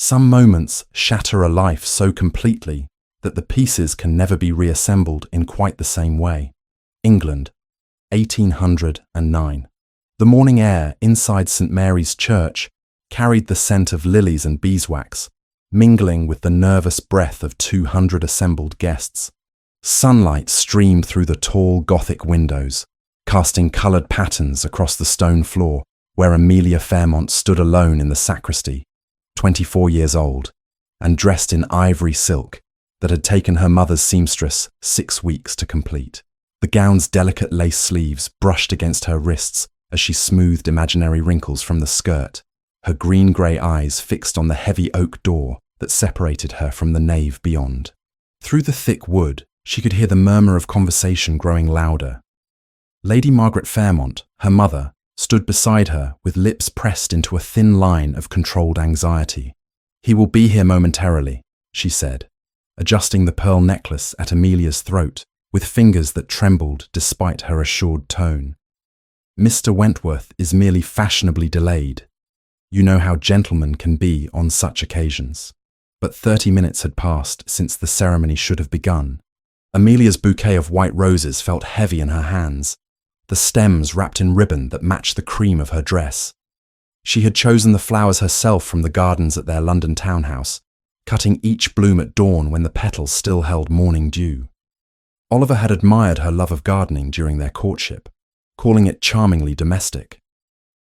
Some moments shatter a life so completely that the pieces can never be reassembled in quite the same way. England, 1809. The morning air inside St. Mary's Church carried the scent of lilies and beeswax, mingling with the nervous breath of 200 assembled guests. Sunlight streamed through the tall Gothic windows, casting coloured patterns across the stone floor where Amelia Fairmont stood alone in the sacristy, 24 years old, and dressed in ivory silk that had taken her mother's seamstress 6 weeks to complete. The gown's delicate lace sleeves brushed against her wrists as she smoothed imaginary wrinkles from the skirt, her green-grey eyes fixed on the heavy oak door that separated her from the nave beyond. Through the thick wood, she could hear the murmur of conversation growing louder. Lady Margaret Fairmont, her mother, stood beside her with lips pressed into a thin line of controlled anxiety. "He will be here momentarily," she said, adjusting the pearl necklace at Amelia's throat with fingers that trembled despite her assured tone. "Mr. Wentworth is merely fashionably delayed. You know how gentlemen can be on such occasions." But 30 minutes had passed since the ceremony should have begun. Amelia's bouquet of white roses felt heavy in her hands, the stems wrapped in ribbon that matched the cream of her dress. She had chosen the flowers herself from the gardens at their London townhouse, cutting each bloom at dawn when the petals still held morning dew. Oliver had admired her love of gardening during their courtship, calling it charmingly domestic.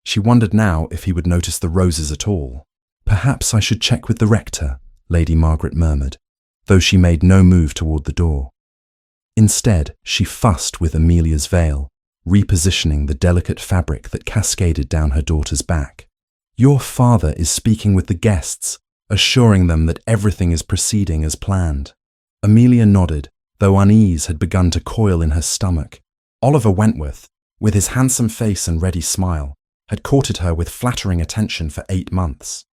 She wondered now if he would notice the roses at all. "Perhaps I should check with the rector," Lady Margaret murmured, though she made no move toward the door. Instead, she fussed with Amelia's veil, repositioning the delicate fabric that cascaded down her daughter's back. "Your father is speaking with the guests, assuring them that everything is proceeding as planned." Amelia nodded, though unease had begun to coil in her stomach. Oliver Wentworth, with his handsome face and ready smile, had courted her with flattering attention for 8 months.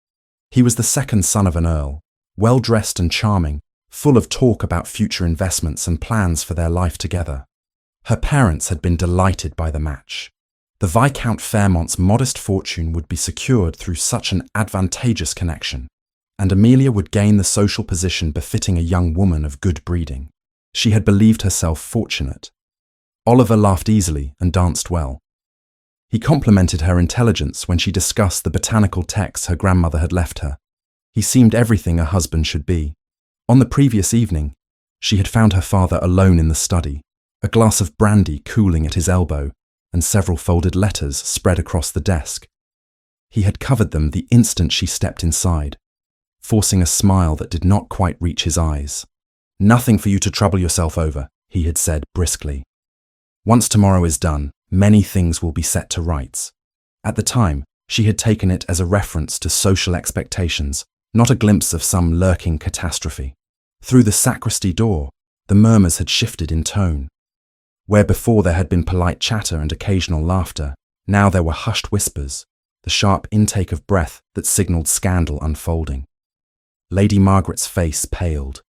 He was the second son of an earl, well-dressed and charming, full of talk about future investments and plans for their life together. Her parents had been delighted by the match. The Viscount Fairmont's modest fortune would be secured through such an advantageous connection, and Amelia would gain the social position befitting a young woman of good breeding. She had believed herself fortunate. Oliver laughed easily and danced well. He complimented her intelligence when she discussed the botanical texts her grandmother had left her. He seemed everything a husband should be. On the previous evening, she had found her father alone in the study, a glass of brandy cooling at his elbow, and several folded letters spread across the desk. He had covered them the instant she stepped inside, forcing a smile that did not quite reach his eyes. "Nothing for you to trouble yourself over," he had said briskly. "Once tomorrow is done, many things will be set to rights." At the time, she had taken it as a reference to social expectations, not a glimpse of some lurking catastrophe. Through the sacristy door, the murmurs had shifted in tone. Where before there had been polite chatter and occasional laughter, now there were hushed whispers, the sharp intake of breath that signalled scandal unfolding. Lady Margaret's face paled.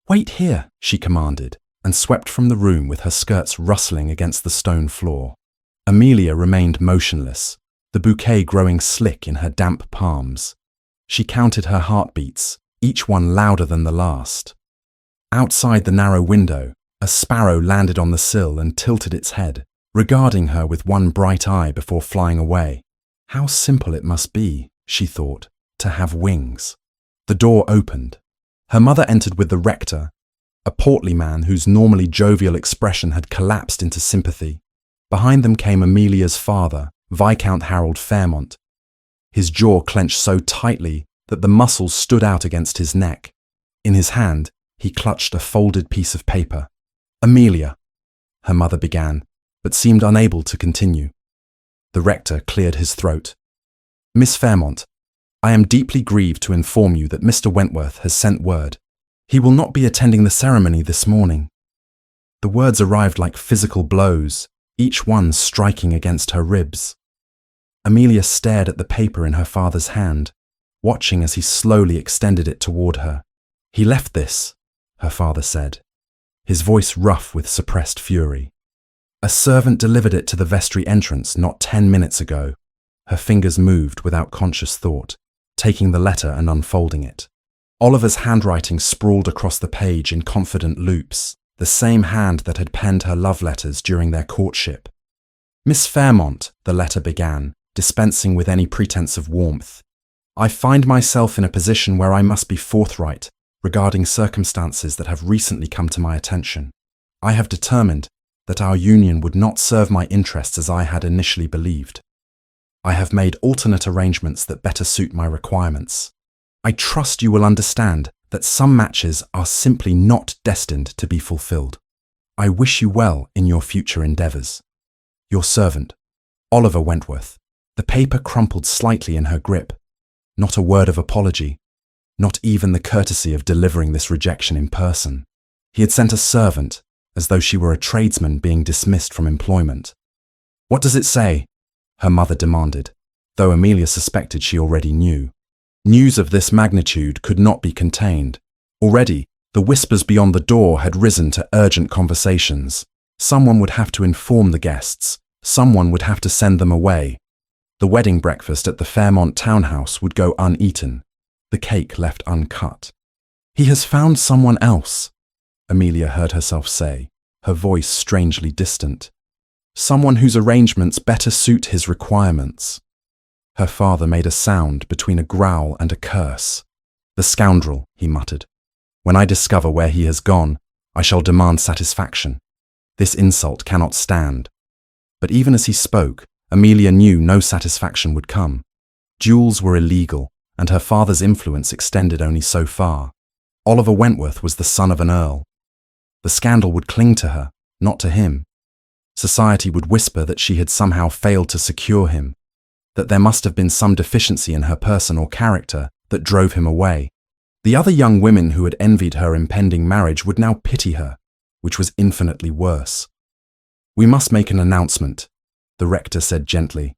"Wait here," she commanded, and swept from the room with her skirts rustling against the stone floor. Amelia remained motionless, the bouquet growing slick in her damp palms. She counted her heartbeats, each one louder than the last. Outside the narrow window, a sparrow landed on the sill and tilted its head, regarding her with one bright eye before flying away. How simple it must be, she thought, to have wings. The door opened. Her mother entered with the rector, a portly man whose normally jovial expression had collapsed into sympathy. Behind them came Amelia's father, Viscount Harold Fairmont, his jaw clenched so tightly that the muscles stood out against his neck. In his hand, he clutched a folded piece of paper. "Amelia," her mother began, but seemed unable to continue. The rector cleared his throat. "Miss Fairmont, I am deeply grieved to inform you that Mr. Wentworth has sent word. He will not be attending the ceremony this morning." The words arrived like physical blows, each one striking against her ribs. Amelia stared at the paper in her father's hand, watching as he slowly extended it toward her. "He left this," her father said, his voice rough with suppressed fury. "A servant delivered it to the vestry entrance not 10 minutes ago." Her fingers moved without conscious thought, taking the letter and unfolding it. Oliver's handwriting sprawled across the page in confident loops, the same hand that had penned her love letters during their courtship. "Miss Fairmont," the letter began, dispensing with any pretense of warmth. "I find myself in a position where I must be forthright regarding circumstances that have recently come to my attention. I have determined that our union would not serve my interests as I had initially believed. I have made alternate arrangements that better suit my requirements. I trust you will understand that some matches are simply not destined to be fulfilled. I wish you well in your future endeavours. Your servant, Oliver Wentworth." The paper crumpled slightly in her grip. Not a word of apology, not even the courtesy of delivering this rejection in person. He had sent a servant, as though she were a tradesman being dismissed from employment. "What does it say?" her mother demanded, though Amelia suspected she already knew. News of this magnitude could not be contained. Already, the whispers beyond the door had risen to urgent conversations. Someone would have to inform the guests. Someone would have to send them away. The wedding breakfast at the Fairmont townhouse would go uneaten, the cake left uncut. "He has found someone else," Amelia heard herself say, her voice strangely distant. "Someone whose arrangements better suit his requirements." Her father made a sound between a growl and a curse. "The scoundrel," he muttered. "When I discover where he has gone, I shall demand satisfaction. This insult cannot stand." But even as he spoke, Amelia knew no satisfaction would come. Duels were illegal, and her father's influence extended only so far. Oliver Wentworth was the son of an earl. The scandal would cling to her, not to him. Society would whisper that she had somehow failed to secure him, that there must have been some deficiency in her person or character that drove him away. The other young women who had envied her impending marriage would now pity her, which was infinitely worse. "We must make an announcement," the rector said gently.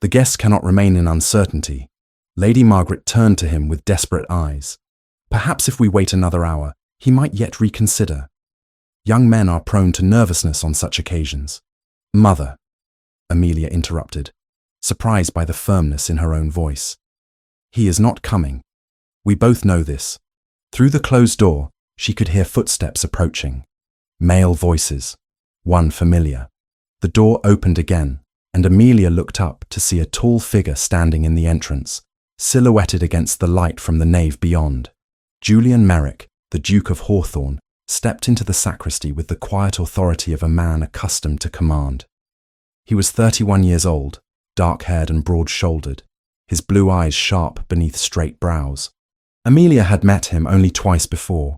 "The guests cannot remain in uncertainty." Lady Margaret turned to him with desperate eyes. "Perhaps if we wait another hour, he might yet reconsider. Young men are prone to nervousness on such occasions." "Mother," Amelia interrupted, surprised by the firmness in her own voice. "He is not coming. We both know this." Through the closed door, she could hear footsteps approaching. Male voices, one familiar. The door opened again, and Amelia looked up to see a tall figure standing in the entrance, silhouetted against the light from the nave beyond. Julian Merrick, the Duke of Hawthorne, stepped into the sacristy with the quiet authority of a man accustomed to command. He was 31 years old, dark-haired and broad-shouldered, his blue eyes sharp beneath straight brows. Amelia had met him only twice before,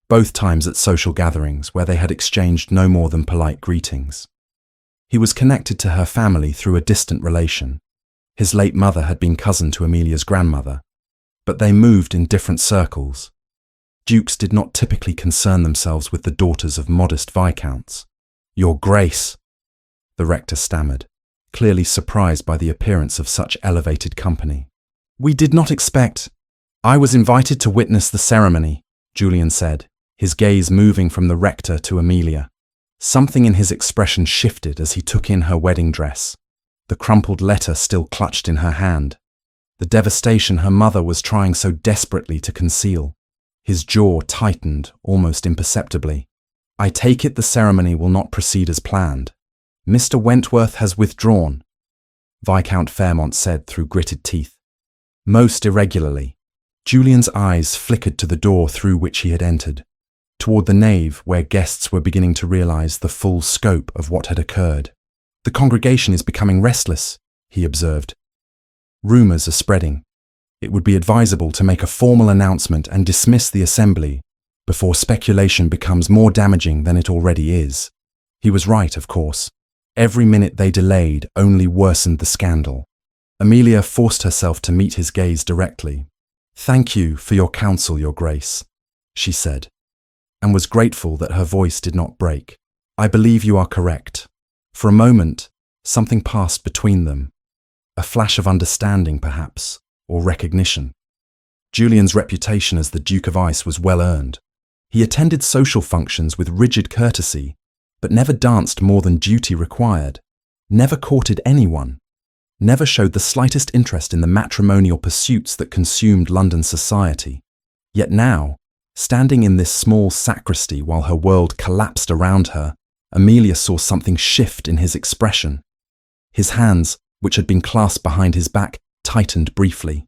both times at social gatherings where they had exchanged no more than polite greetings. He was connected to her family through a distant relation. His late mother had been cousin to Amelia's grandmother, but they moved in different circles. Dukes did not typically concern themselves with the daughters of modest viscounts. "Your Grace," the rector stammered, clearly surprised by the appearance of such elevated company. "We did not expect—" "I was invited to witness the ceremony," Julian said, his gaze moving from the rector to Amelia. Something in his expression shifted as he took in her wedding dress, the crumpled letter still clutched in her hand, the devastation her mother was trying so desperately to conceal. His jaw tightened almost imperceptibly. "I take it the ceremony will not proceed as planned. Mr. Wentworth has withdrawn," Viscount Fairmont said through gritted teeth. "Most irregularly." Julian's eyes flickered to the door through which he had entered, toward the nave where guests were beginning to realize the full scope of what had occurred. "The congregation is becoming restless," he observed. "Rumors are spreading. It would be advisable to make a formal announcement and dismiss the assembly before speculation becomes more damaging than it already is." He was right, of course. Every minute they delayed only worsened the scandal. Amelia forced herself to meet his gaze directly. "Thank you for your counsel, Your Grace," she said, and was grateful that her voice did not break. "I believe you are correct." For a moment, something passed between them. A flash of understanding, perhaps, or recognition. Julian's reputation as the Duke of Ice was well earned. He attended social functions with rigid courtesy, but never danced more than duty required, never courted anyone, never showed the slightest interest in the matrimonial pursuits that consumed London society. Yet now, standing in this small sacristy while her world collapsed around her, Amelia saw something shift in his expression. His hands, which had been clasped behind his back, tightened briefly.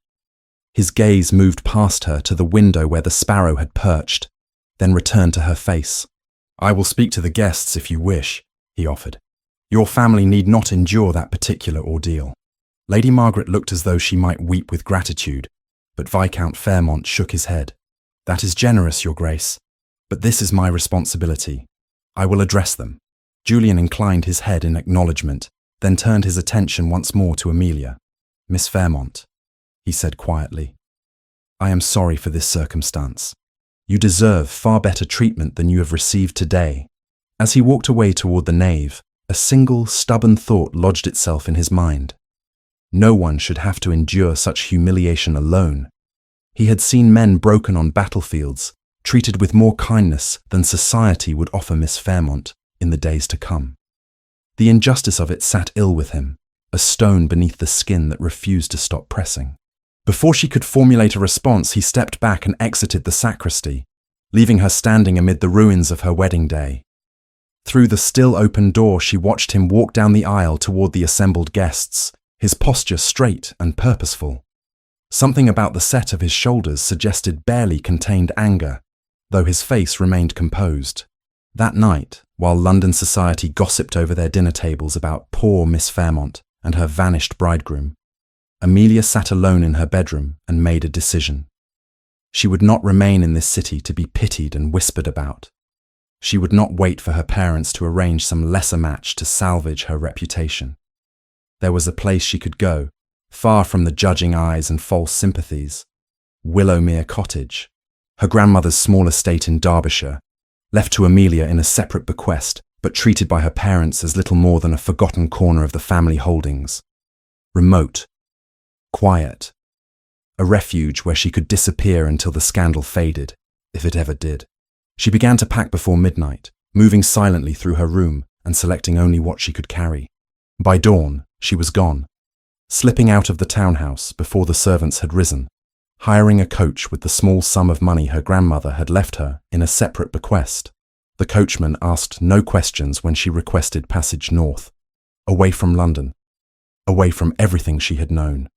His gaze moved past her to the window where the sparrow had perched, then returned to her face. "I will speak to the guests if you wish," he offered. "Your family need not endure that particular ordeal." Lady Margaret looked as though she might weep with gratitude, but Viscount Fairmont shook his head. "That is generous, Your Grace, but this is my responsibility. I will address them." Julian inclined his head in acknowledgement, then turned his attention once more to Amelia. "Miss Fairmont," he said quietly, "I am sorry for this circumstance. You deserve far better treatment than you have received today." As he walked away toward the nave, a single stubborn thought lodged itself in his mind. No one should have to endure such humiliation alone. He had seen men broken on battlefields, treated with more kindness than society would offer Miss Fairmont in the days to come. The injustice of it sat ill with him, a stone beneath the skin that refused to stop pressing. Before she could formulate a response, he stepped back and exited the sacristy, leaving her standing amid the ruins of her wedding day. Through the still open door, she watched him walk down the aisle toward the assembled guests, his posture straight and purposeful. Something about the set of his shoulders suggested barely contained anger, though his face remained composed. That night, while London society gossiped over their dinner tables about poor Miss Fairmont and her vanished bridegroom, Amelia sat alone in her bedroom and made a decision. She would not remain in this city to be pitied and whispered about. She would not wait for her parents to arrange some lesser match to salvage her reputation. There was a place she could go, far from the judging eyes and false sympathies. Willowmere Cottage, her grandmother's small estate in Derbyshire, left to Amelia in a separate bequest, but treated by her parents as little more than a forgotten corner of the family holdings. Remote, quiet, a refuge where she could disappear until the scandal faded, if it ever did. She began to pack before midnight, moving silently through her room and selecting only what she could carry. By dawn, she was gone, slipping out of the townhouse before the servants had risen, hiring a coach with the small sum of money her grandmother had left her in a separate bequest. The coachman asked no questions when she requested passage north, away from London, away from everything she had known.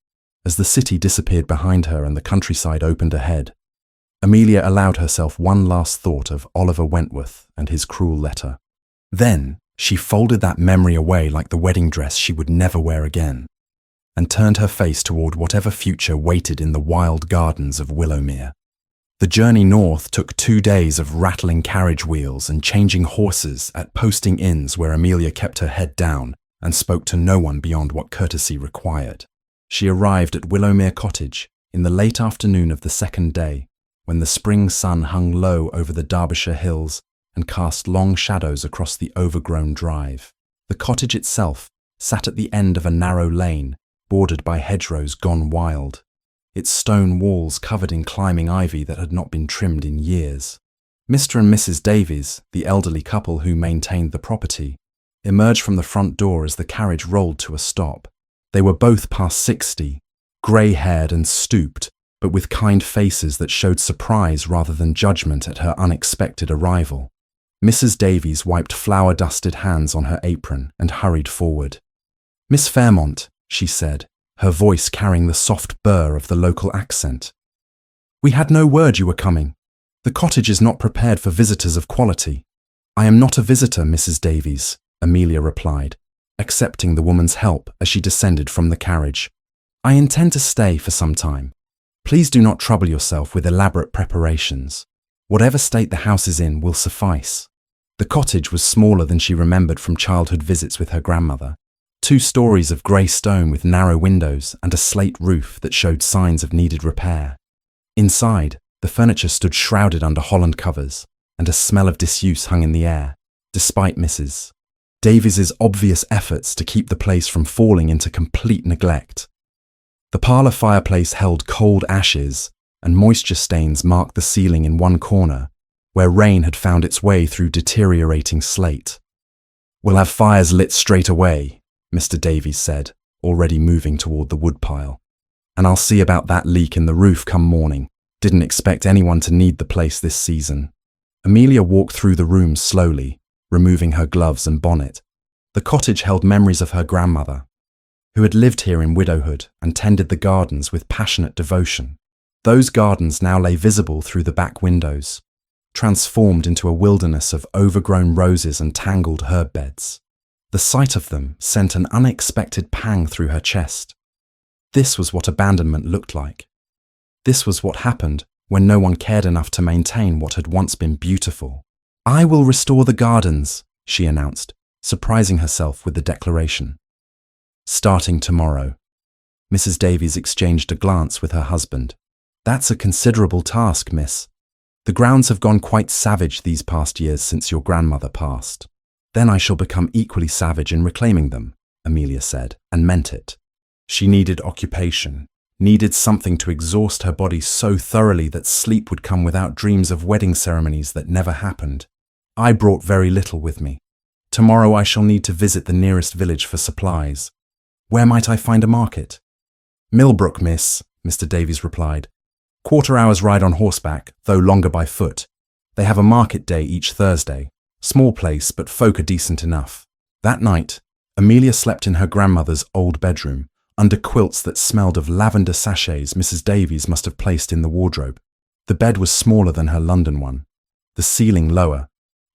As the city disappeared behind her and the countryside opened ahead, Amelia allowed herself one last thought of Oliver Wentworth and his cruel letter. Then she folded that memory away like the wedding dress she would never wear again, and turned her face toward whatever future waited in the wild gardens of Willowmere. The journey north took 2 days of rattling carriage wheels and changing horses at posting inns where Amelia kept her head down and spoke to no one beyond what courtesy required. She arrived at Willowmere Cottage in the late afternoon of the second day, when the spring sun hung low over the Derbyshire hills and cast long shadows across the overgrown drive. The cottage itself sat at the end of a narrow lane, bordered by hedgerows gone wild, its stone walls covered in climbing ivy that had not been trimmed in years. Mr. and Mrs. Davies, the elderly couple who maintained the property, emerged from the front door as the carriage rolled to a stop. They were both past 60, grey-haired and stooped, but with kind faces that showed surprise rather than judgment at her unexpected arrival. Mrs. Davies wiped flour-dusted hands on her apron and hurried forward. "Miss Fairmont," she said, her voice carrying the soft burr of the local accent. "We had no word you were coming. The cottage is not prepared for visitors of quality." "I am not a visitor, Mrs. Davies," Amelia replied, accepting the woman's help as she descended from the carriage. "I intend to stay for some time. Please do not trouble yourself with elaborate preparations. Whatever state the house is in will suffice." The cottage was smaller than she remembered from childhood visits with her grandmother. 2 stories of grey stone with narrow windows and a slate roof that showed signs of needed repair. Inside, the furniture stood shrouded under holland covers, and a smell of disuse hung in the air, despite Mrs. Davies's obvious efforts to keep the place from falling into complete neglect. The parlour fireplace held cold ashes, and moisture stains marked the ceiling in one corner, where rain had found its way through deteriorating slate. "We'll have fires lit straight away," Mr. Davies said, already moving toward the woodpile. And I'll see about that leak in the roof come morning. Didn't expect anyone to need the place this season. Amelia walked through the rooms slowly, removing her gloves and bonnet. The cottage held memories of her grandmother, who had lived here in widowhood and tended the gardens with passionate devotion. Those gardens now lay visible through the back windows, transformed into a wilderness of overgrown roses and tangled herb beds. The sight of them sent an unexpected pang through her chest. This was what abandonment looked like. This was what happened when no one cared enough to maintain what had once been beautiful. "I will restore the gardens," she announced, surprising herself with the declaration. "Starting tomorrow." Mrs. Davies exchanged a glance with her husband. "That's a considerable task, miss. The grounds have gone quite savage these past years since your grandmother passed." "Then I shall become equally savage in reclaiming them," Amelia said, and meant it. She needed occupation, needed something to exhaust her body so thoroughly that sleep would come without dreams of wedding ceremonies that never happened. "I brought very little with me. Tomorrow I shall need to visit the nearest village for supplies. Where might I find a market?" "Millbrook, miss," Mr. Davies replied. "Quarter-hour's ride on horseback, though longer by foot. They have a market day each Thursday. Small place, but folk are decent enough." That night, Amelia slept in her grandmother's old bedroom, under quilts that smelled of lavender sachets Mrs. Davies must have placed in the wardrobe. The bed was smaller than her London one, the ceiling lower,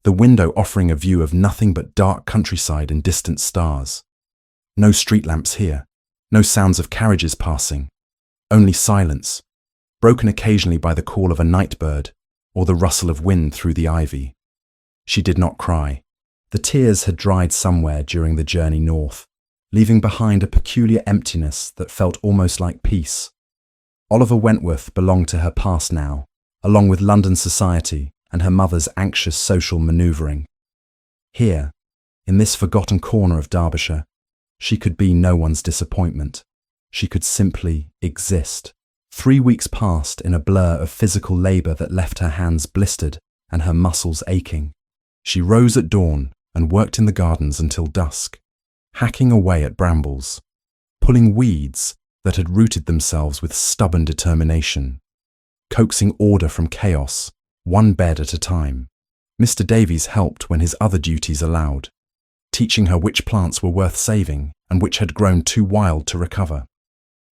the window offering a view of nothing but dark countryside and distant stars. No street lamps here, no sounds of carriages passing, only silence, broken occasionally by the call of a night bird or the rustle of wind through the ivy. She did not cry. The tears had dried somewhere during the journey north, leaving behind a peculiar emptiness that felt almost like peace. Oliver Wentworth belonged to her past now, along with London society and her mother's anxious social manoeuvring. Here, in this forgotten corner of Derbyshire, she could be no one's disappointment. She could simply exist. 3 weeks passed in a blur of physical labour that left her hands blistered and her muscles aching. She rose at dawn and worked in the gardens until dusk, hacking away at brambles, pulling weeds that had rooted themselves with stubborn determination, coaxing order from chaos, one bed at a time. Mr. Davies helped when his other duties allowed, teaching her which plants were worth saving and which had grown too wild to recover.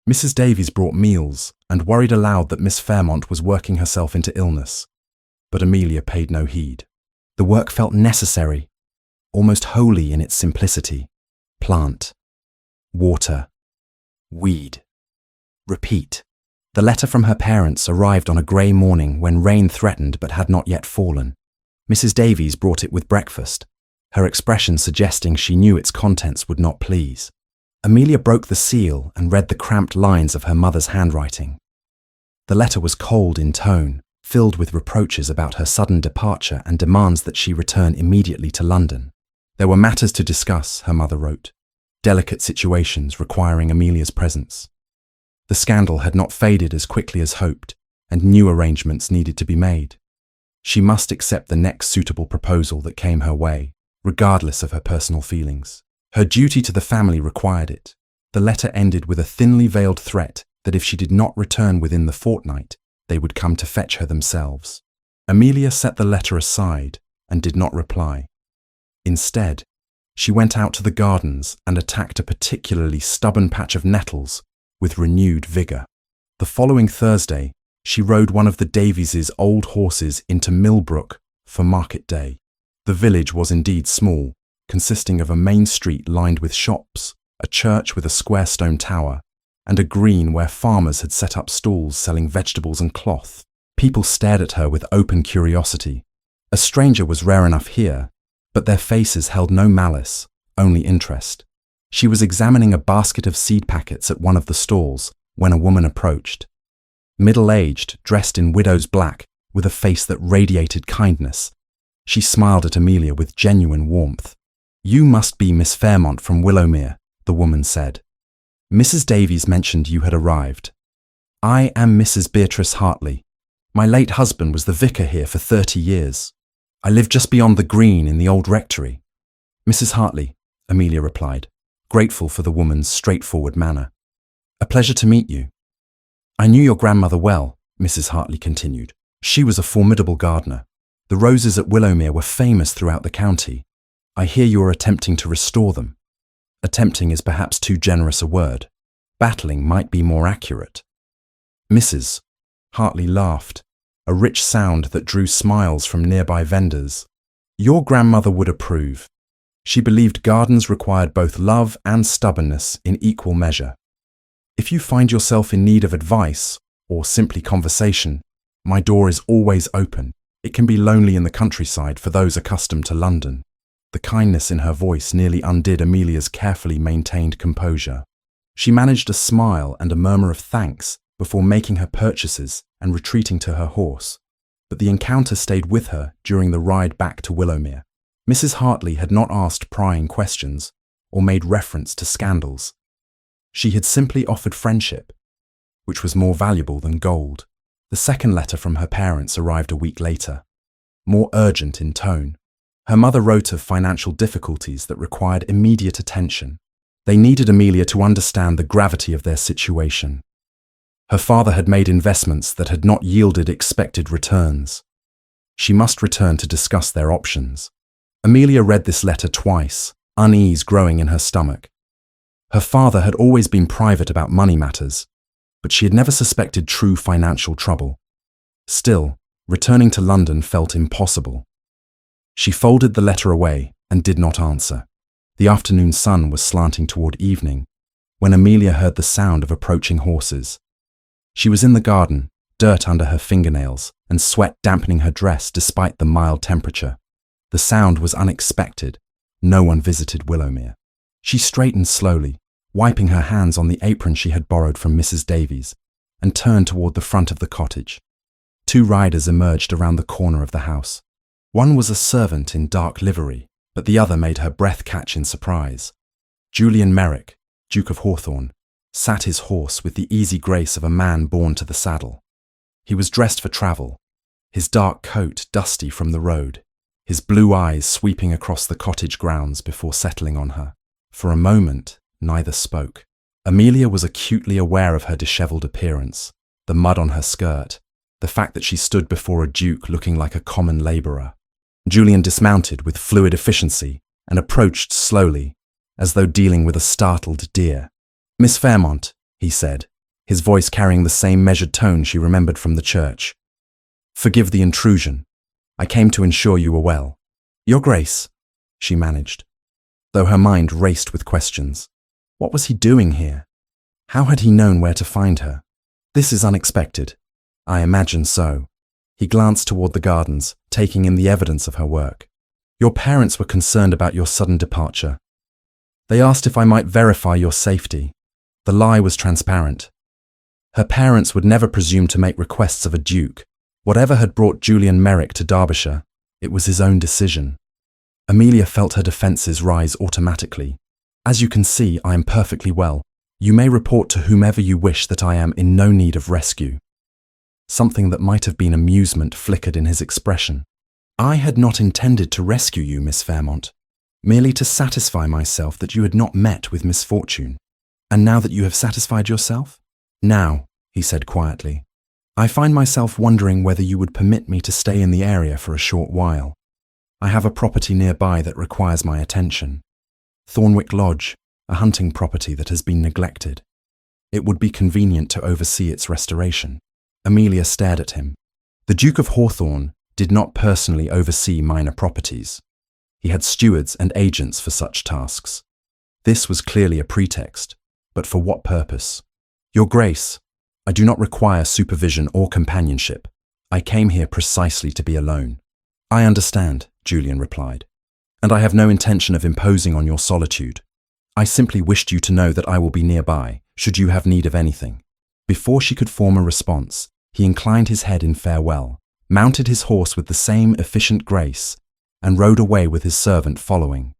Mrs. Davies brought meals and worried aloud that Miss Fairmont was working herself into illness, but Amelia paid no heed. The work felt necessary, almost holy in its simplicity. Plant, water, weed, repeat. The letter from her parents arrived on a grey morning when rain threatened but had not yet fallen. Mrs. Davies brought it with breakfast, her expression suggesting she knew its contents would not please. Amelia broke the seal and read the cramped lines of her mother's handwriting. The letter was cold in tone, filled with reproaches about her sudden departure and demands that she return immediately to London. There were matters to discuss, her mother wrote, delicate situations requiring Amelia's presence. The scandal had not faded as quickly as hoped, and new arrangements needed to be made. She must accept the next suitable proposal that came her way, regardless of her personal feelings. Her duty to the family required it. The letter ended with a thinly veiled threat that if she did not return within the fortnight, they would come to fetch her themselves. Amelia set the letter aside and did not reply. Instead, she went out to the gardens and attacked a particularly stubborn patch of nettles with renewed vigour. The following Thursday, she rode one of the Davies' old horses into Millbrook for market day. The village was indeed small, consisting of a main street lined with shops, a church with a square stone tower, and a green where farmers had set up stalls selling vegetables and cloth. People stared at her with open curiosity. A stranger was rare enough here, but their faces held no malice, only interest. She was examining a basket of seed packets at one of the stalls when a woman approached. Middle-aged, dressed in widow's black, with a face that radiated kindness, she smiled at Amelia with genuine warmth. "You must be Miss Fairmont from Willowmere," the woman said. "Mrs. Davies mentioned you had arrived. I am Mrs. Beatrice Hartley. My late husband was the vicar here for 30 years. I live just beyond the green in the old rectory." "Mrs. Hartley," Amelia replied. grateful for the woman's straightforward manner. "A pleasure to meet you. I knew your grandmother well," Mrs. Hartley continued. "She was a formidable gardener. The roses at Willowmere were famous throughout the county. I hear you are attempting to restore them. Attempting is perhaps too generous a word. Battling might be more accurate." Mrs. Hartley laughed, a rich sound that drew smiles from nearby vendors. "Your grandmother would approve. She believed gardens required both love and stubbornness in equal measure. If you find yourself in need of advice, or simply conversation, my door is always open. It can be lonely in the countryside for those accustomed to London." The kindness in her voice nearly undid Amelia's carefully maintained composure. She managed a smile and a murmur of thanks before making her purchases and retreating to her horse. But the encounter stayed with her during the ride back to Willowmere. Mrs. Hartley had not asked prying questions or made reference to scandals. She had simply offered friendship, which was more valuable than gold. The second letter from her parents arrived a week later, more urgent in tone. Her mother wrote of financial difficulties that required immediate attention. They needed Amelia to understand the gravity of their situation. Her father had made investments that had not yielded expected returns. She must return to discuss their options. Amelia read this letter twice, unease growing in her stomach. Her father had always been private about money matters, but she had never suspected true financial trouble. Still, returning to London felt impossible. She folded the letter away and did not answer. The afternoon sun was slanting toward evening when Amelia heard the sound of approaching horses. She was in the garden, dirt under her fingernails and sweat dampening her dress despite the mild temperature. The sound was unexpected. No one visited Willowmere. She straightened slowly, wiping her hands on the apron she had borrowed from Mrs. Davies, and turned toward the front of the cottage. Two riders emerged around the corner of the house. One was a servant in dark livery, but the other made her breath catch in surprise. Julian Merrick, Duke of Hawthorne, sat his horse with the easy grace of a man born to the saddle. He was dressed for travel, his dark coat dusty from the road, his blue eyes sweeping across the cottage grounds before settling on her. For a moment, neither spoke. Amelia was acutely aware of her dishevelled appearance, the mud on her skirt, the fact that she stood before a duke looking like a common labourer. Julian dismounted with fluid efficiency and approached slowly, as though dealing with a startled deer. "Miss Fairmont," he said, his voice carrying the same measured tone she remembered from the church. "Forgive the intrusion. I came to ensure you were well." "Your Grace," she managed, though her mind raced with questions. What was he doing here? How had he known where to find her? "This is unexpected." "I imagine so." He glanced toward the gardens, taking in the evidence of her work. "Your parents were concerned about your sudden departure. They asked if I might verify your safety." The lie was transparent. Her parents would never presume to make requests of a duke. Whatever had brought Julian Merrick to Derbyshire, it was his own decision. Amelia felt her defences rise automatically. "As you can see, I am perfectly well. You may report to whomever you wish that I am in no need of rescue." Something that might have been amusement flickered in his expression. "I had not intended to rescue you, Miss Fairmont, merely to satisfy myself that you had not met with misfortune. And now that you have satisfied yourself?" "Now," he said quietly, "I find myself wondering whether you would permit me to stay in the area for a short while. I have a property nearby that requires my attention. Thornwick Lodge, a hunting property that has been neglected. It would be convenient to oversee its restoration." Amelia stared at him. The Duke of Hawthorne did not personally oversee minor properties. He had stewards and agents for such tasks. This was clearly a pretext, but for what purpose? "Your Grace, I do not require supervision or companionship. I came here precisely to be alone." "I understand," Julian replied, "and I have no intention of imposing on your solitude. I simply wished you to know that I will be nearby, should you have need of anything." Before she could form a response, he inclined his head in farewell, mounted his horse with the same efficient grace, and rode away with his servant following.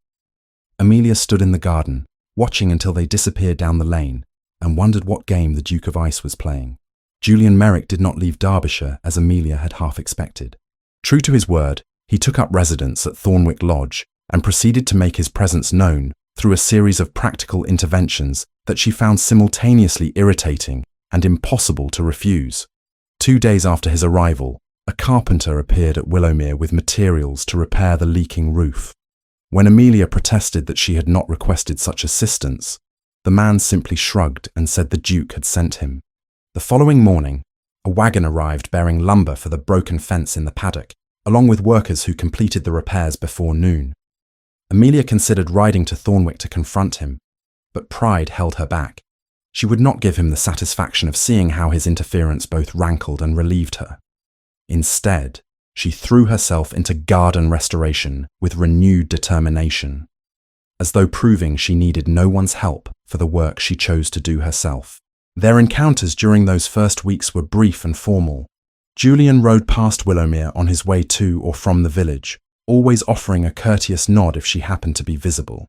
Amelia stood in the garden, watching until they disappeared down the lane, and wondered what game the Duke of Ice was playing. Julian Merrick did not leave Derbyshire as Amelia had half expected. True to his word, he took up residence at Thornwick Lodge and proceeded to make his presence known through a series of practical interventions that she found simultaneously irritating and impossible to refuse. 2 days after his arrival, a carpenter appeared at Willowmere with materials to repair the leaking roof. When Amelia protested that she had not requested such assistance, the man simply shrugged and said the Duke had sent him. The following morning, a wagon arrived bearing lumber for the broken fence in the paddock, along with workers who completed the repairs before noon. Amelia considered riding to Thornwick to confront him, but pride held her back. She would not give him the satisfaction of seeing how his interference both rankled and relieved her. Instead, she threw herself into garden restoration with renewed determination, as though proving she needed no one's help for the work she chose to do herself. Their encounters during those first weeks were brief and formal. Julian rode past Willowmere on his way to or from the village, always offering a courteous nod if she happened to be visible.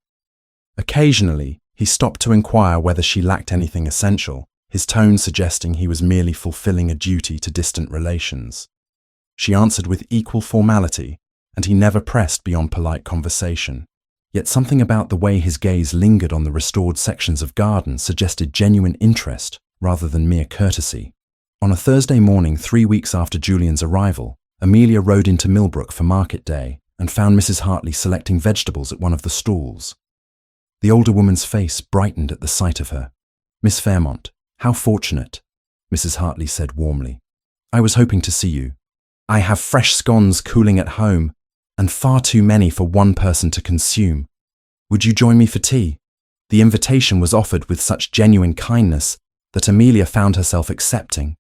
Occasionally, he stopped to inquire whether she lacked anything essential, his tone suggesting he was merely fulfilling a duty to distant relations. She answered with equal formality, and he never pressed beyond polite conversation. Yet something about the way his gaze lingered on the restored sections of garden suggested genuine interest rather than mere courtesy. On a Thursday morning 3 weeks after Julian's arrival, Amelia rode into Millbrook for market day and found Mrs. Hartley selecting vegetables at one of the stalls. The older woman's face brightened at the sight of her. "Miss Fairmont, how fortunate," Mrs. Hartley said warmly. "I was hoping to see you. I have fresh scones cooling at home, and far too many for one person to consume. Would you join me for tea?" The invitation was offered with such genuine kindness that Amelia found herself accepting.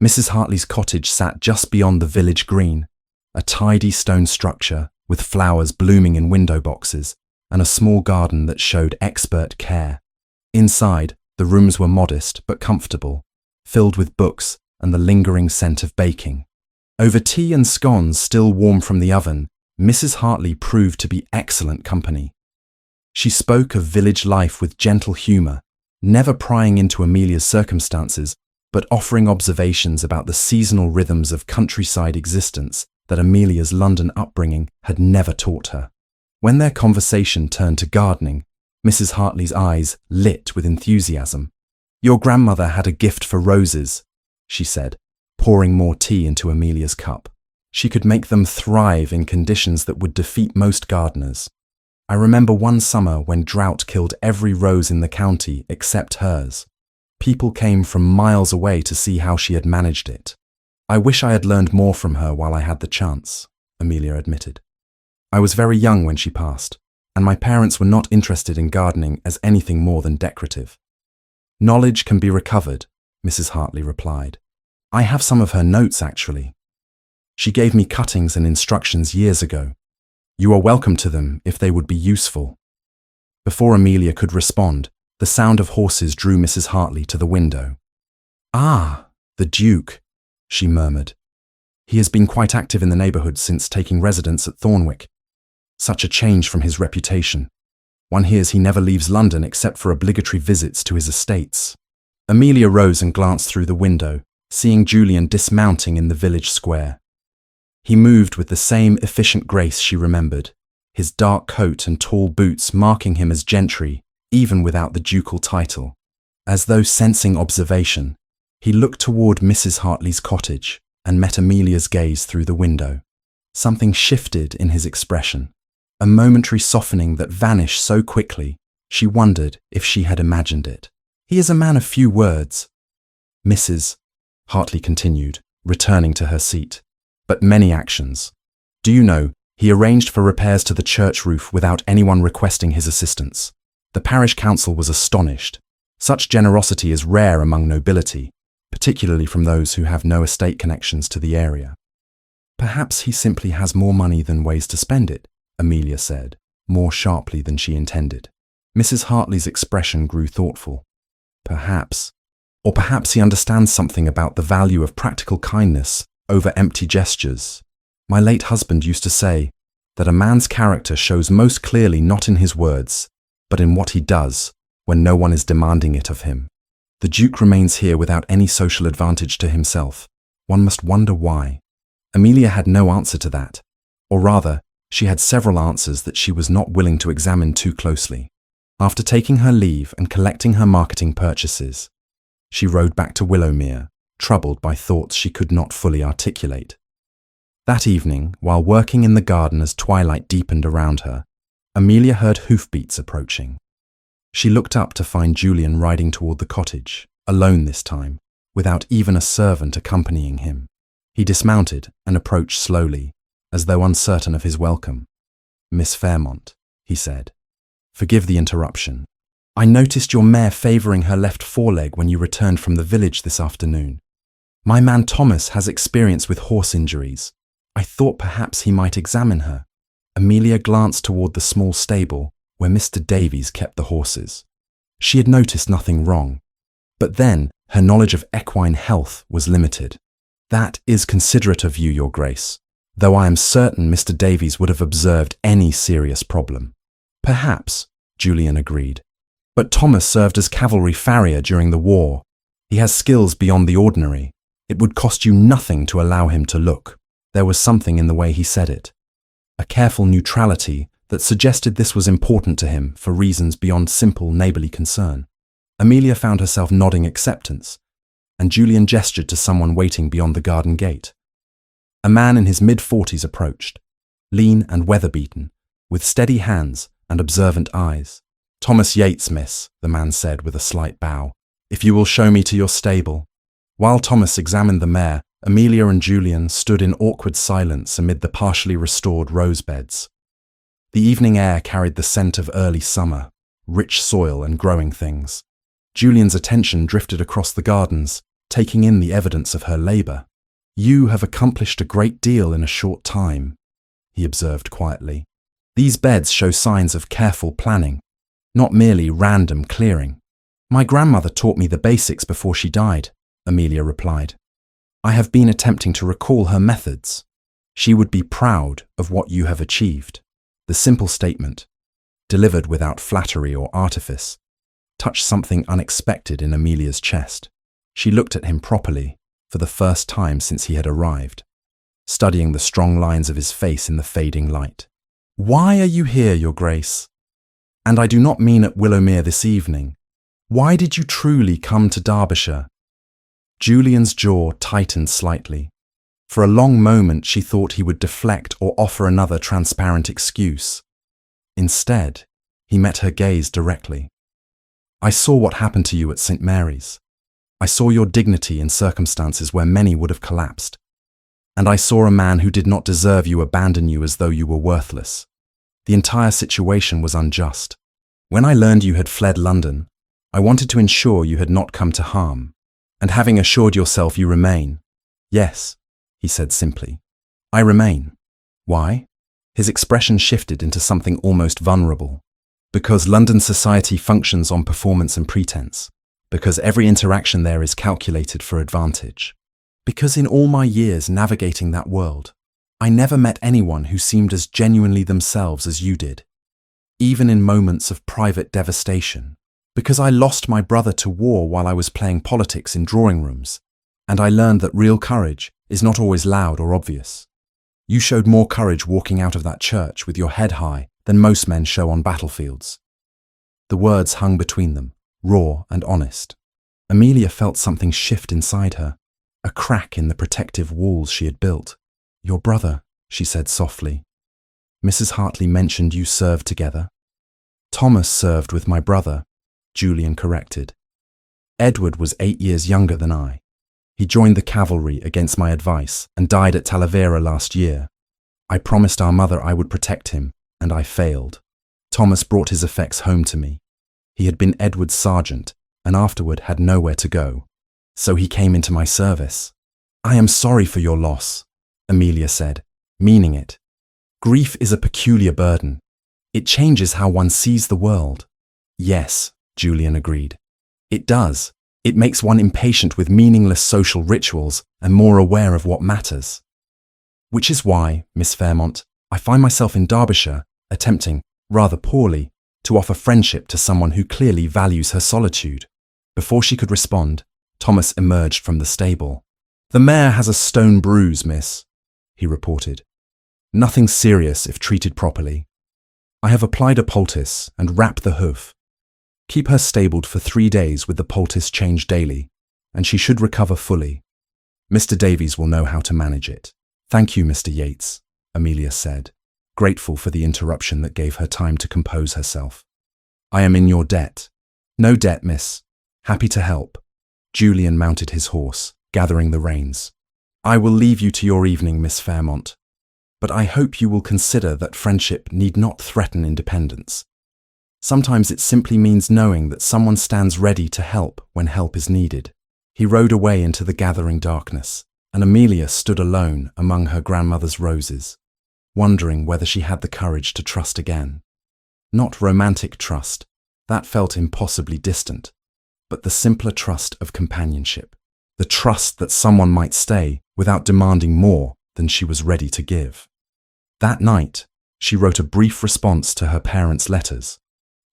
Mrs. Hartley's cottage sat just beyond the village green, a tidy stone structure with flowers blooming in window boxes and a small garden that showed expert care. Inside, the rooms were modest but comfortable, filled with books and the lingering scent of baking. Over tea and scones still warm from the oven, Mrs. Hartley proved to be excellent company. She spoke of village life with gentle humour, never prying into Amelia's circumstances, but offering observations about the seasonal rhythms of countryside existence that Amelia's London upbringing had never taught her. When their conversation turned to gardening, Mrs. Hartley's eyes lit with enthusiasm. "Your grandmother had a gift for roses," she said, pouring more tea into Amelia's cup. "She could make them thrive in conditions that would defeat most gardeners. I remember one summer when drought killed every rose in the county except hers. People came from miles away to see how she had managed it. I wish I had learned more from her while I had the chance," Amelia admitted. "I was very young when she passed, and my parents were not interested in gardening as anything more than decorative." "Knowledge can be recovered," Mrs. Hartley replied. "I have some of her notes, actually. She gave me cuttings and instructions years ago. You are welcome to them if they would be useful." Before Amelia could respond, the sound of horses drew Mrs. Hartley to the window. "Ah, the Duke," she murmured. "He has been quite active in the neighbourhood since taking residence at Thornwick. Such a change from his reputation. One hears he never leaves London except for obligatory visits to his estates." Amelia rose and glanced through the window, seeing Julian dismounting in the village square. He moved with the same efficient grace she remembered, his dark coat and tall boots marking him as gentry, even without the ducal title. As though sensing observation, he looked toward Mrs. Hartley's cottage and met Amelia's gaze through the window. Something shifted in his expression, a momentary softening that vanished so quickly, she wondered if she had imagined it. "He is a man of few words, Mrs." Hartley continued, returning to her seat, "but many actions. Do you know, he arranged for repairs to the church roof without anyone requesting his assistance. The parish council was astonished. Such generosity is rare among nobility, particularly from those who have no estate connections to the area." "Perhaps he simply has more money than ways to spend it," Amelia said, more sharply than she intended. Mrs. Hartley's expression grew thoughtful. "Perhaps. Or perhaps he understands something about the value of practical kindness over empty gestures. My late husband used to say that a man's character shows most clearly not in his words, but in what he does when no one is demanding it of him. The Duke remains here without any social advantage to himself. One must wonder why." Amelia had no answer to that, or rather, she had several answers that she was not willing to examine too closely. After taking her leave and collecting her marketing purchases, she rode back to Willowmere, troubled by thoughts she could not fully articulate. That evening, while working in the garden as twilight deepened around her, Amelia heard hoofbeats approaching. She looked up to find Julian riding toward the cottage, alone this time, without even a servant accompanying him. He dismounted and approached slowly, as though uncertain of his welcome. "Miss Fairmont," he said. "Forgive the interruption. I noticed your mare favouring her left foreleg when you returned from the village this afternoon. My man Thomas has experience with horse injuries. I thought perhaps he might examine her." Amelia glanced toward the small stable where Mr. Davies kept the horses. She had noticed nothing wrong, but then her knowledge of equine health was limited. "That is considerate of you, Your Grace, though I am certain Mr. Davies would have observed any serious problem." "Perhaps," Julian agreed. "But Thomas served as cavalry farrier during the war. He has skills beyond the ordinary. It would cost you nothing to allow him to look." There was something in the way he said it, a careful neutrality that suggested this was important to him for reasons beyond simple neighbourly concern. Amelia found herself nodding acceptance, and Julian gestured to someone waiting beyond the garden gate. A man in his mid-40s approached, lean and weather-beaten, with steady hands and observant eyes. "Thomas Yates, miss," the man said with a slight bow. "If you will show me to your stable." While Thomas examined the mare, Amelia and Julian stood in awkward silence amid the partially restored rose beds. The evening air carried the scent of early summer, rich soil and growing things. Julian's attention drifted across the gardens, taking in the evidence of her labour. "You have accomplished a great deal in a short time," he observed quietly. "These beds show signs of careful planning, not merely random clearing." "My grandmother taught me the basics before she died," Amelia replied. "I have been attempting to recall her methods. She would be proud of what you have achieved." The simple statement, delivered without flattery or artifice, touched something unexpected in Amelia's chest. She looked at him properly, for the first time since he had arrived, studying the strong lines of his face in the fading light. "Why are you here, Your Grace? And I do not mean at Willowmere this evening. Why did you truly come to Derbyshire?" Julian's jaw tightened slightly. For a long moment she thought he would deflect or offer another transparent excuse. Instead, he met her gaze directly. "I saw what happened to you at St. Mary's. I saw your dignity in circumstances where many would have collapsed. And I saw a man who did not deserve you abandon you as though you were worthless. The entire situation was unjust. When I learned you had fled London, I wanted to ensure you had not come to harm. And having assured yourself you remain." "Yes," he said simply. "I remain." "Why?" His expression shifted into something almost vulnerable. "Because London society functions on performance and pretense. Because every interaction there is calculated for advantage. Because in all my years navigating that world, I never met anyone who seemed as genuinely themselves as you did, even in moments of private devastation. Because I lost my brother to war while I was playing politics in drawing rooms, and I learned that real courage is not always loud or obvious. You showed more courage walking out of that church with your head high than most men show on battlefields." The words hung between them, raw and honest. Amelia felt something shift inside her, a crack in the protective walls she had built. "Your brother," she said softly. "Mrs. Hartley mentioned you served together." "Thomas served with my brother," Julian corrected. "Edward was 8 years younger than I. He joined the cavalry against my advice and died at Talavera last year. I promised our mother I would protect him, and I failed. Thomas brought his effects home to me. He had been Edward's sergeant, and afterward had nowhere to go. So he came into my service." "I am sorry for your loss," Amelia said, meaning it. "Grief is a peculiar burden. It changes how one sees the world." "Yes," Julian agreed. "It does. It makes one impatient with meaningless social rituals and more aware of what matters. Which is why, Miss Fairmont, I find myself in Derbyshire, attempting, rather poorly, to offer friendship to someone who clearly values her solitude." Before she could respond, Thomas emerged from the stable. "The mare has a stone bruise, miss," he reported. "Nothing serious if treated properly. I have applied a poultice and wrapped the hoof, Keep her stabled for 3 days with the poultice changed daily, and she should recover fully. Mr. Davies will know how to manage it. Thank you, Mr. Yates, Amelia said, grateful for the interruption that gave her time to compose herself. I am in your debt. No debt, miss. Happy to help. Julian mounted his horse, gathering the reins. I will leave you to your evening, Miss Fairmont, but I hope you will consider that friendship need not threaten independence. Sometimes it simply means knowing that someone stands ready to help when help is needed. He rode away into the gathering darkness, and Amelia stood alone among her grandmother's roses, wondering whether she had the courage to trust again. Not romantic trust, that felt impossibly distant, but the simpler trust of companionship, the trust that someone might stay without demanding more than she was ready to give. That night, she wrote a brief response to her parents' letters,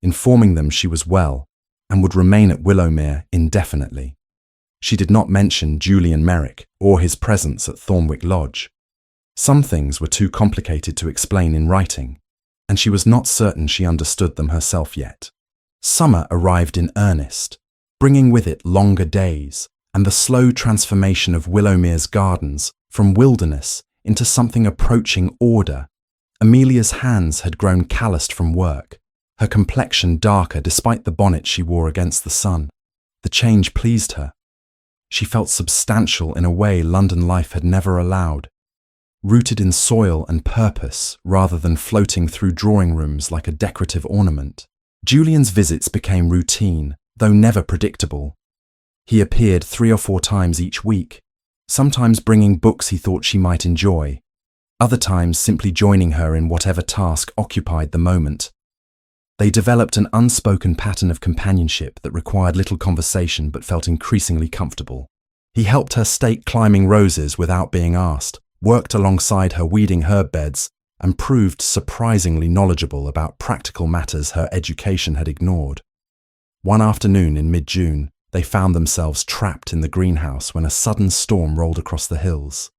informing them she was well and would remain at Willowmere indefinitely. She did not mention Julian Merrick or his presence at Thornwick Lodge. Some things were too complicated to explain in writing, and she was not certain she understood them herself yet. Summer arrived in earnest, bringing with it longer days and the slow transformation of Willowmere's gardens from wilderness into something approaching order. Amelia's hands had grown calloused from work, her complexion darker despite the bonnet she wore against the sun. The change pleased her. She felt substantial in a way London life had never allowed, rooted in soil and purpose rather than floating through drawing rooms like a decorative ornament. Julian's visits became routine, though never predictable. He appeared 3 or 4 times each week, sometimes bringing books he thought she might enjoy, other times simply joining her in whatever task occupied the moment. They developed an unspoken pattern of companionship that required little conversation but felt increasingly comfortable. He helped her stake climbing roses without being asked, worked alongside her weeding herb beds, and proved surprisingly knowledgeable about practical matters her education had ignored. One afternoon in mid-June, they found themselves trapped in the greenhouse when a sudden storm rolled across the hills.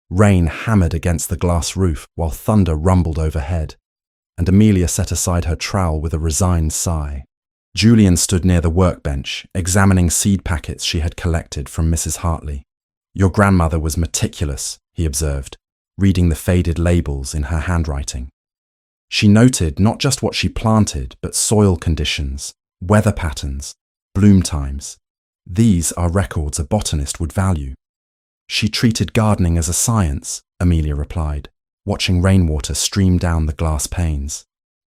Rain hammered against the glass roof while thunder rumbled overhead, and Amelia set aside her trowel with a resigned sigh. Julian stood near the workbench, examining seed packets she had collected from Mrs. Hartley. Your grandmother was meticulous, he observed, reading the faded labels in her handwriting. She noted not just what she planted, but soil conditions, weather patterns, bloom times. These are records a botanist would value. She treated gardening as a science, Amelia replied, watching rainwater stream down the glass panes.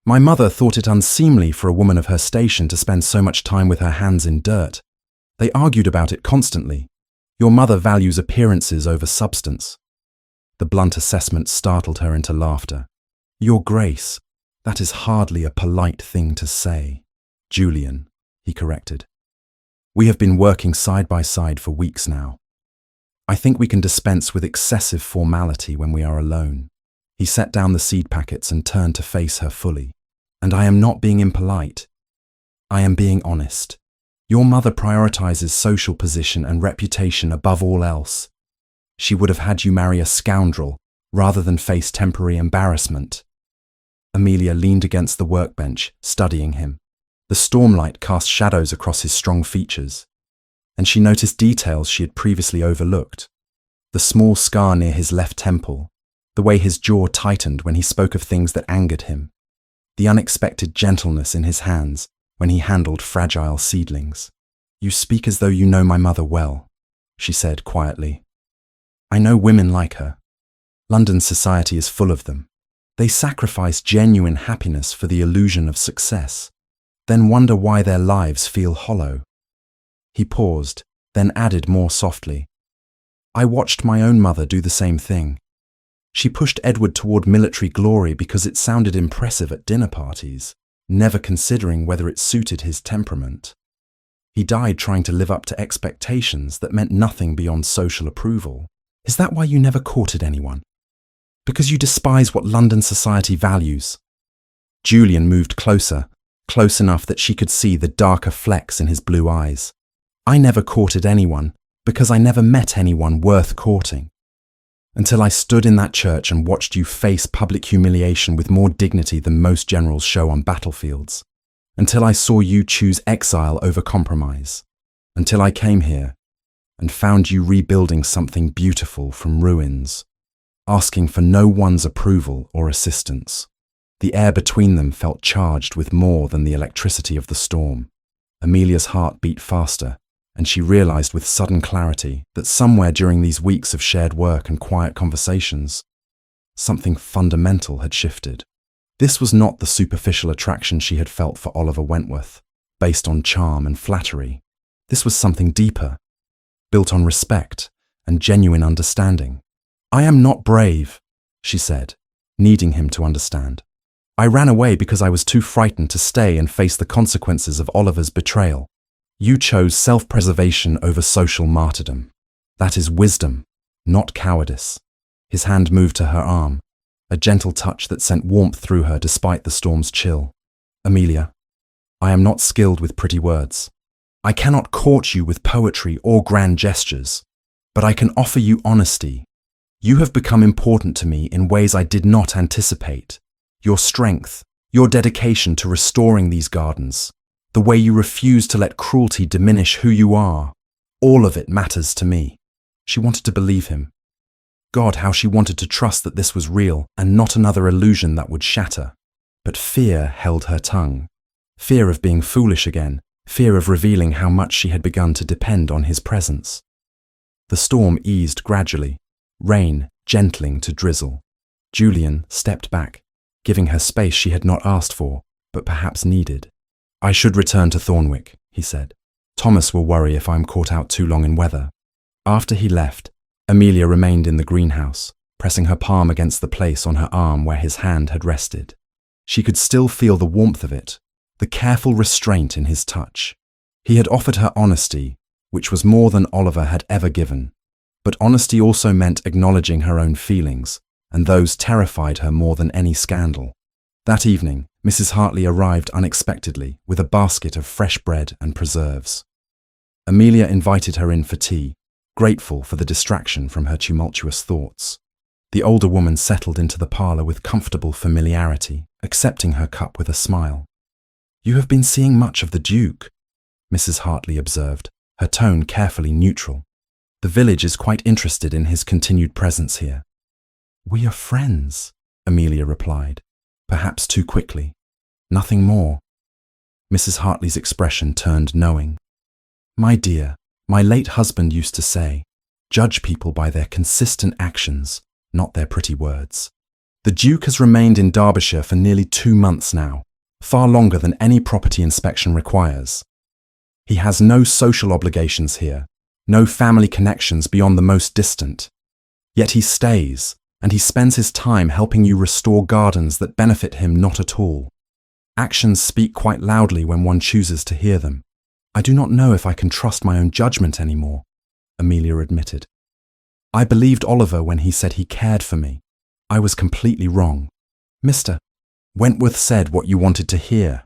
My mother thought it unseemly for a woman of her station to spend so much time with her hands in dirt. They argued about it constantly. Your mother values appearances over substance. The blunt assessment startled her into laughter. Your Grace, that is hardly a polite thing to say. Julian, he corrected. We have been working side by side for weeks now. I think we can dispense with excessive formality when we are alone. He set down the seed packets and turned to face her fully. And I am not being impolite. I am being honest. Your mother prioritizes social position and reputation above all else. She would have had you marry a scoundrel rather than face temporary embarrassment. Amelia leaned against the workbench, studying him. The stormlight cast shadows across his strong features, and she noticed details she had previously overlooked. The small scar near his left temple, the way his jaw tightened when he spoke of things that angered him, the unexpected gentleness in his hands when he handled fragile seedlings. You speak as though you know my mother well, she said quietly. I know women like her. London society is full of them. They sacrifice genuine happiness for the illusion of success, then wonder why their lives feel hollow. He paused, then added more softly. I watched my own mother do the same thing. She pushed Edward toward military glory because it sounded impressive at dinner parties, never considering whether it suited his temperament. He died trying to live up to expectations that meant nothing beyond social approval. Is that why you never courted anyone? Because you despise what London society values? Julian moved closer, close enough that she could see the darker flecks in his blue eyes. I never courted anyone because I never met anyone worth courting. Until I stood in that church and watched you face public humiliation with more dignity than most generals show on battlefields. until I saw you choose exile over compromise, until I came here and found you rebuilding something beautiful from ruins, asking for no one's approval or assistance. The air between them felt charged with more than the electricity of the storm. Amelia's heart beat faster, and she realized with sudden clarity that somewhere during these weeks of shared work and quiet conversations, something fundamental had shifted. This was not the superficial attraction she had felt for Oliver Wentworth, based on charm and flattery. This was something deeper, built on respect and genuine understanding. "I am not brave," she said, needing him to understand. "I ran away because I was too frightened to stay and face the consequences of Oliver's betrayal. You chose self-preservation over social martyrdom. That is wisdom, not cowardice." His hand moved to her arm, a gentle touch that sent warmth through her despite the storm's chill. "Amelia, I am not skilled with pretty words. I cannot court you with poetry or grand gestures, but I can offer you honesty. You have become important to me in ways I did not anticipate. Your strength, your dedication to restoring these gardens, the way you refuse to let cruelty diminish who you are, all of it matters to me." She wanted to believe him. God, how she wanted to trust that this was real and not another illusion that would shatter. But fear held her tongue. Fear of being foolish again, fear of revealing how much she had begun to depend on his presence. The storm eased gradually, rain gentling to drizzle. Julian stepped back, giving her space she had not asked for, but perhaps needed. "I should return to Thornwick," he said. "Thomas will worry if I'm caught out too long in weather." After he left, Amelia remained in the greenhouse, pressing her palm against the place on her arm where his hand had rested. She could still feel the warmth of it, the careful restraint in his touch. He had offered her honesty, which was more than Oliver had ever given. But honesty also meant acknowledging her own feelings, and those terrified her more than any scandal. That evening, Mrs. Hartley arrived unexpectedly with a basket of fresh bread and preserves. Amelia invited her in for tea, grateful for the distraction from her tumultuous thoughts. The older woman settled into the parlour with comfortable familiarity, accepting her cup with a smile. "You have been seeing much of the Duke," Mrs. Hartley observed, her tone carefully neutral. "The village is quite interested in his continued presence here." "We are friends," Amelia replied, perhaps too quickly. "Nothing more." Mrs. Hartley's expression turned knowing. "My dear, my late husband used to say, judge people by their consistent actions, not their pretty words. The Duke has remained in Derbyshire for nearly 2 months now, far longer than any property inspection requires. He has no social obligations here, no family connections beyond the most distant. Yet he stays, and he spends his time helping you restore gardens that benefit him not at all. Actions speak quite loudly when one chooses to hear them. I do not know if I can trust my own judgment anymore," Amelia admitted. "I believed Oliver when he said he cared for me. I was completely wrong. Mr. Wentworth said what you wanted to hear.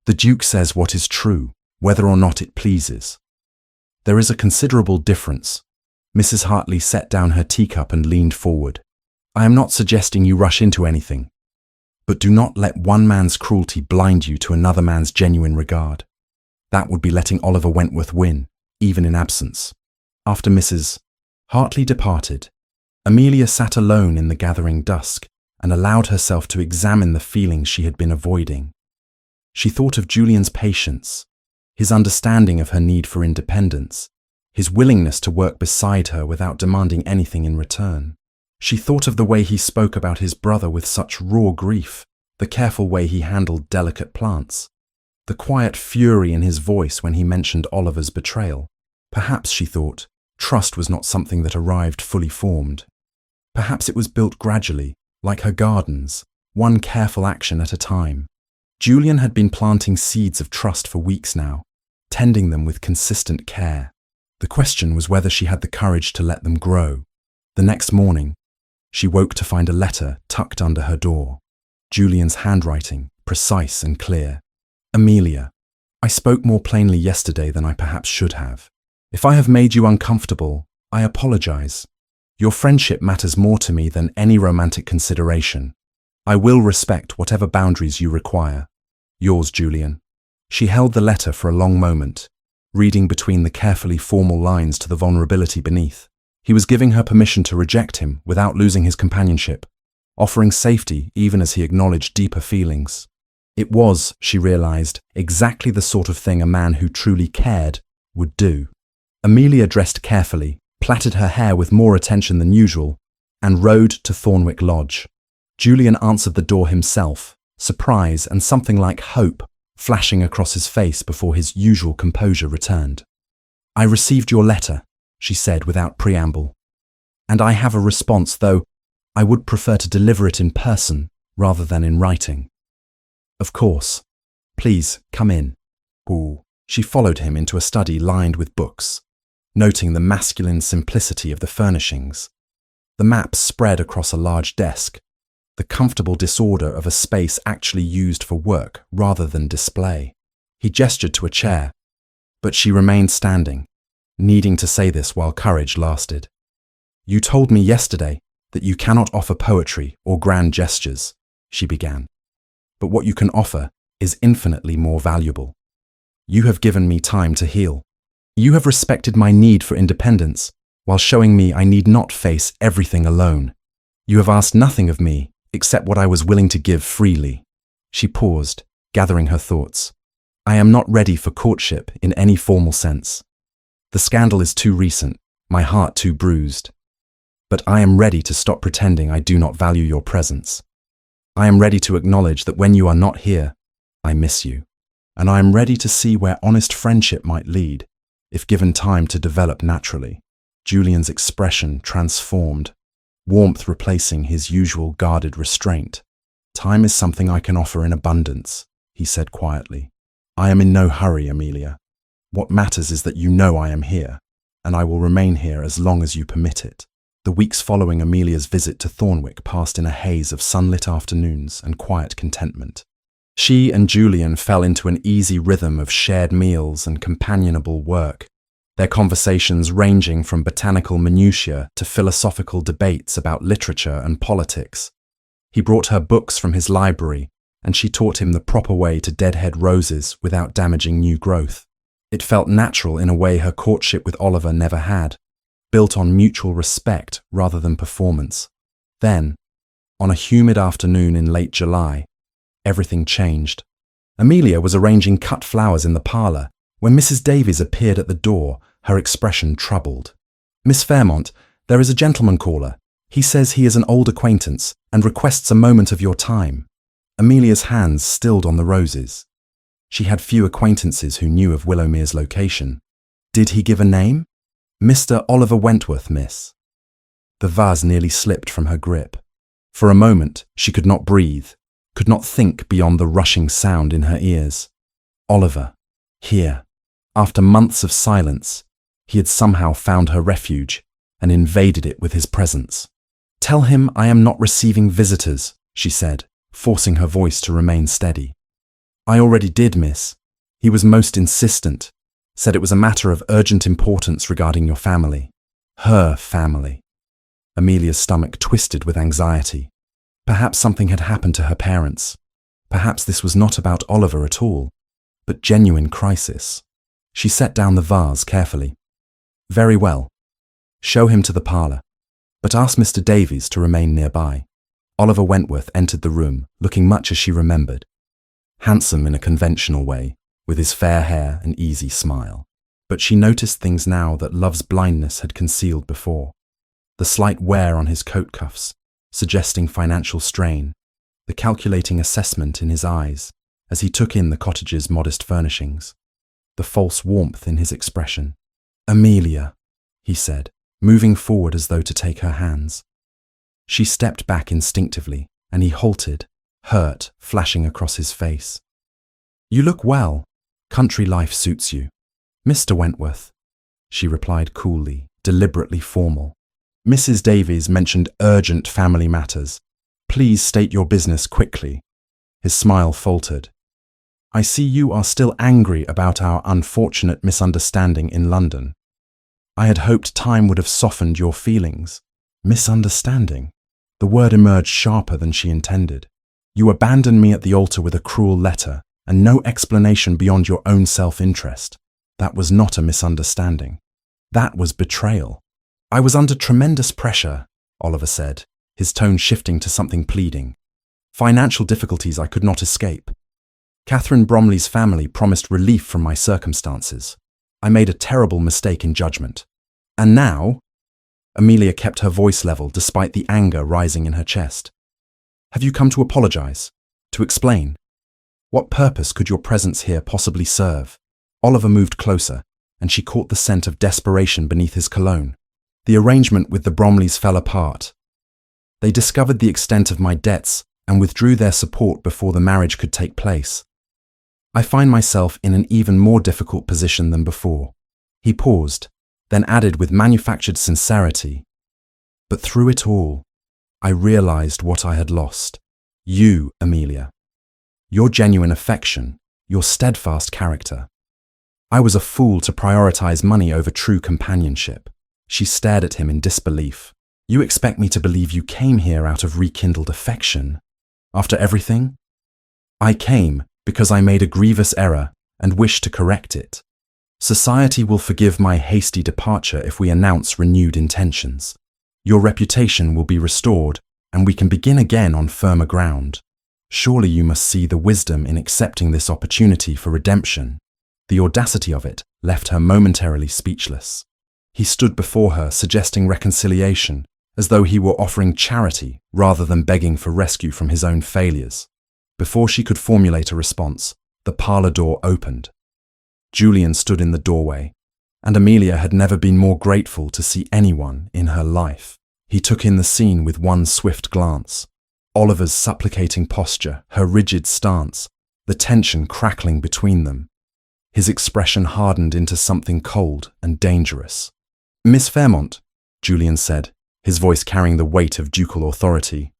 The Duke says what is true, whether or not it pleases. There is a considerable difference." Mrs. Hartley set down her teacup and leaned forward. "I am not suggesting you rush into anything, but do not let one man's cruelty blind you to another man's genuine regard. That would be letting Oliver Wentworth win, even in absence." After Mrs. Hartley departed, Amelia sat alone in the gathering dusk and allowed herself to examine the feelings she had been avoiding. She thought of Julian's patience, his understanding of her need for independence, his willingness to work beside her without demanding anything in return. She thought of the way he spoke about his brother with such raw grief, the careful way he handled delicate plants, the quiet fury in his voice when he mentioned Oliver's betrayal. Perhaps, she thought, trust was not something that arrived fully formed. Perhaps it was built gradually, like her gardens, one careful action at a time. Julian had been planting seeds of trust for weeks now, tending them with consistent care. The question was whether she had the courage to let them grow. The next morning, she woke to find a letter tucked under her door. Julian's handwriting, precise and clear. "Amelia, I spoke more plainly yesterday than I perhaps should have. If I have made you uncomfortable, I apologize. Your friendship matters more to me than any romantic consideration. I will respect whatever boundaries you require. Yours, Julian." She held the letter for a long moment, reading between the carefully formal lines to the vulnerability beneath. He was giving her permission to reject him without losing his companionship, offering safety even as he acknowledged deeper feelings. It was, she realized, exactly the sort of thing a man who truly cared would do. Amelia dressed carefully, plaited her hair with more attention than usual, and rode to Thornwick Lodge. Julian answered the door himself, surprise and something like hope flashing across his face before his usual composure returned. "I received your letter," she said without preamble. "And I have a response, though I would prefer to deliver it in person rather than in writing." "Of course. Please, come in." Ooh. She followed him into a study lined with books, noting the masculine simplicity of the furnishings. The maps spread across a large desk, the comfortable disorder of a space actually used for work rather than display. He gestured to a chair, but she remained standing, needing to say this while courage lasted. "You told me yesterday that you cannot offer poetry or grand gestures," she began. "But what you can offer is infinitely more valuable. You have given me time to heal. You have respected my need for independence while showing me I need not face everything alone. You have asked nothing of me except what I was willing to give freely." She paused, gathering her thoughts. "I am not ready for courtship in any formal sense. The scandal is too recent, my heart too bruised. But I am ready to stop pretending I do not value your presence. I am ready to acknowledge that when you are not here, I miss you. And I am ready to see where honest friendship might lead, if given time to develop naturally." Julian's expression transformed, warmth replacing his usual guarded restraint. "Time is something I can offer in abundance," he said quietly. "I am in no hurry, Amelia. What matters is that you know I am here, and I will remain here as long as you permit it." The weeks following Amelia's visit to Thornwick passed in a haze of sunlit afternoons and quiet contentment. She and Julian fell into an easy rhythm of shared meals and companionable work, their conversations ranging from botanical minutiae to philosophical debates about literature and politics. He brought her books from his library, and she taught him the proper way to deadhead roses without damaging new growth. It felt natural in a way her courtship with Oliver never had, built on mutual respect rather than performance. Then, on a humid afternoon in late July, everything changed. Amelia was arranging cut flowers in the parlour when Mrs. Davies appeared at the door, her expression troubled. "Miss Fairmont, there is a gentleman caller. He says he is an old acquaintance and requests a moment of your time." Amelia's hands stilled on the roses. She had few acquaintances who knew of Willowmere's location. "Did he give a name?" "Mr. Oliver Wentworth, miss." The vase nearly slipped from her grip. For a moment, she could not breathe, could not think beyond the rushing sound in her ears. Oliver, here. After months of silence, he had somehow found her refuge and invaded it with his presence. "Tell him I am not receiving visitors," she said, forcing her voice to remain steady. "I already did, miss. He was most insistent, said it was a matter of urgent importance regarding your family." Her family. Amelia's stomach twisted with anxiety. Perhaps something had happened to her parents. Perhaps this was not about Oliver at all, but genuine crisis. She set down the vase carefully. "Very well. Show him to the parlour, but ask Mr. Davies to remain nearby." Oliver Wentworth entered the room, looking much as she remembered. Handsome in a conventional way, with his fair hair and easy smile. But she noticed things now that love's blindness had concealed before. The slight wear on his coat cuffs, suggesting financial strain, the calculating assessment in his eyes as he took in the cottage's modest furnishings, the false warmth in his expression. "Amelia," he said, moving forward as though to take her hands. She stepped back instinctively, and he halted, hurt flashing across his face. "You look well. Country life suits you." "Mr. Wentworth," she replied coolly, deliberately formal. "Mrs. Davies mentioned urgent family matters. Please state your business quickly." His smile faltered. "I see you are still angry about our unfortunate misunderstanding in London. I had hoped time would have softened your feelings." "Misunderstanding?" The word emerged sharper than she intended. "You abandoned me at the altar with a cruel letter, and no explanation beyond your own self-interest. That was not a misunderstanding. That was betrayal. I was under tremendous pressure, Oliver said, his tone shifting to something pleading. Financial difficulties I could not escape. Catherine Bromley's family promised relief from my circumstances. I made a terrible mistake in judgment. And now? Amelia kept her voice level despite the anger rising in her chest. Have you come to apologize? To explain? What purpose could your presence here possibly serve? Oliver moved closer, and she caught the scent of desperation beneath his cologne. The arrangement with the Bromleys fell apart. They discovered the extent of my debts and withdrew their support before the marriage could take place. I find myself in an even more difficult position than before. He paused, then added with manufactured sincerity, but through it all, I realized what I had lost. You, Amelia. Your genuine affection, your steadfast character. I was a fool to prioritize money over true companionship. She stared at him in disbelief. You expect me to believe you came here out of rekindled affection? After everything? I came because I made a grievous error and wish to correct it. Society will forgive my hasty departure if we announce renewed intentions. Your reputation will be restored, and we can begin again on firmer ground. Surely you must see the wisdom in accepting this opportunity for redemption. The audacity of it left her momentarily speechless. He stood before her, suggesting reconciliation, as though he were offering charity rather than begging for rescue from his own failures. Before she could formulate a response, the parlor door opened. Julian stood in the doorway, and Amelia had never been more grateful to see anyone in her life. He took in the scene with one swift glance. Oliver's supplicating posture, her rigid stance, the tension crackling between them. His expression hardened into something cold and dangerous. Miss Fairmont, Julian said, his voice carrying the weight of ducal authority.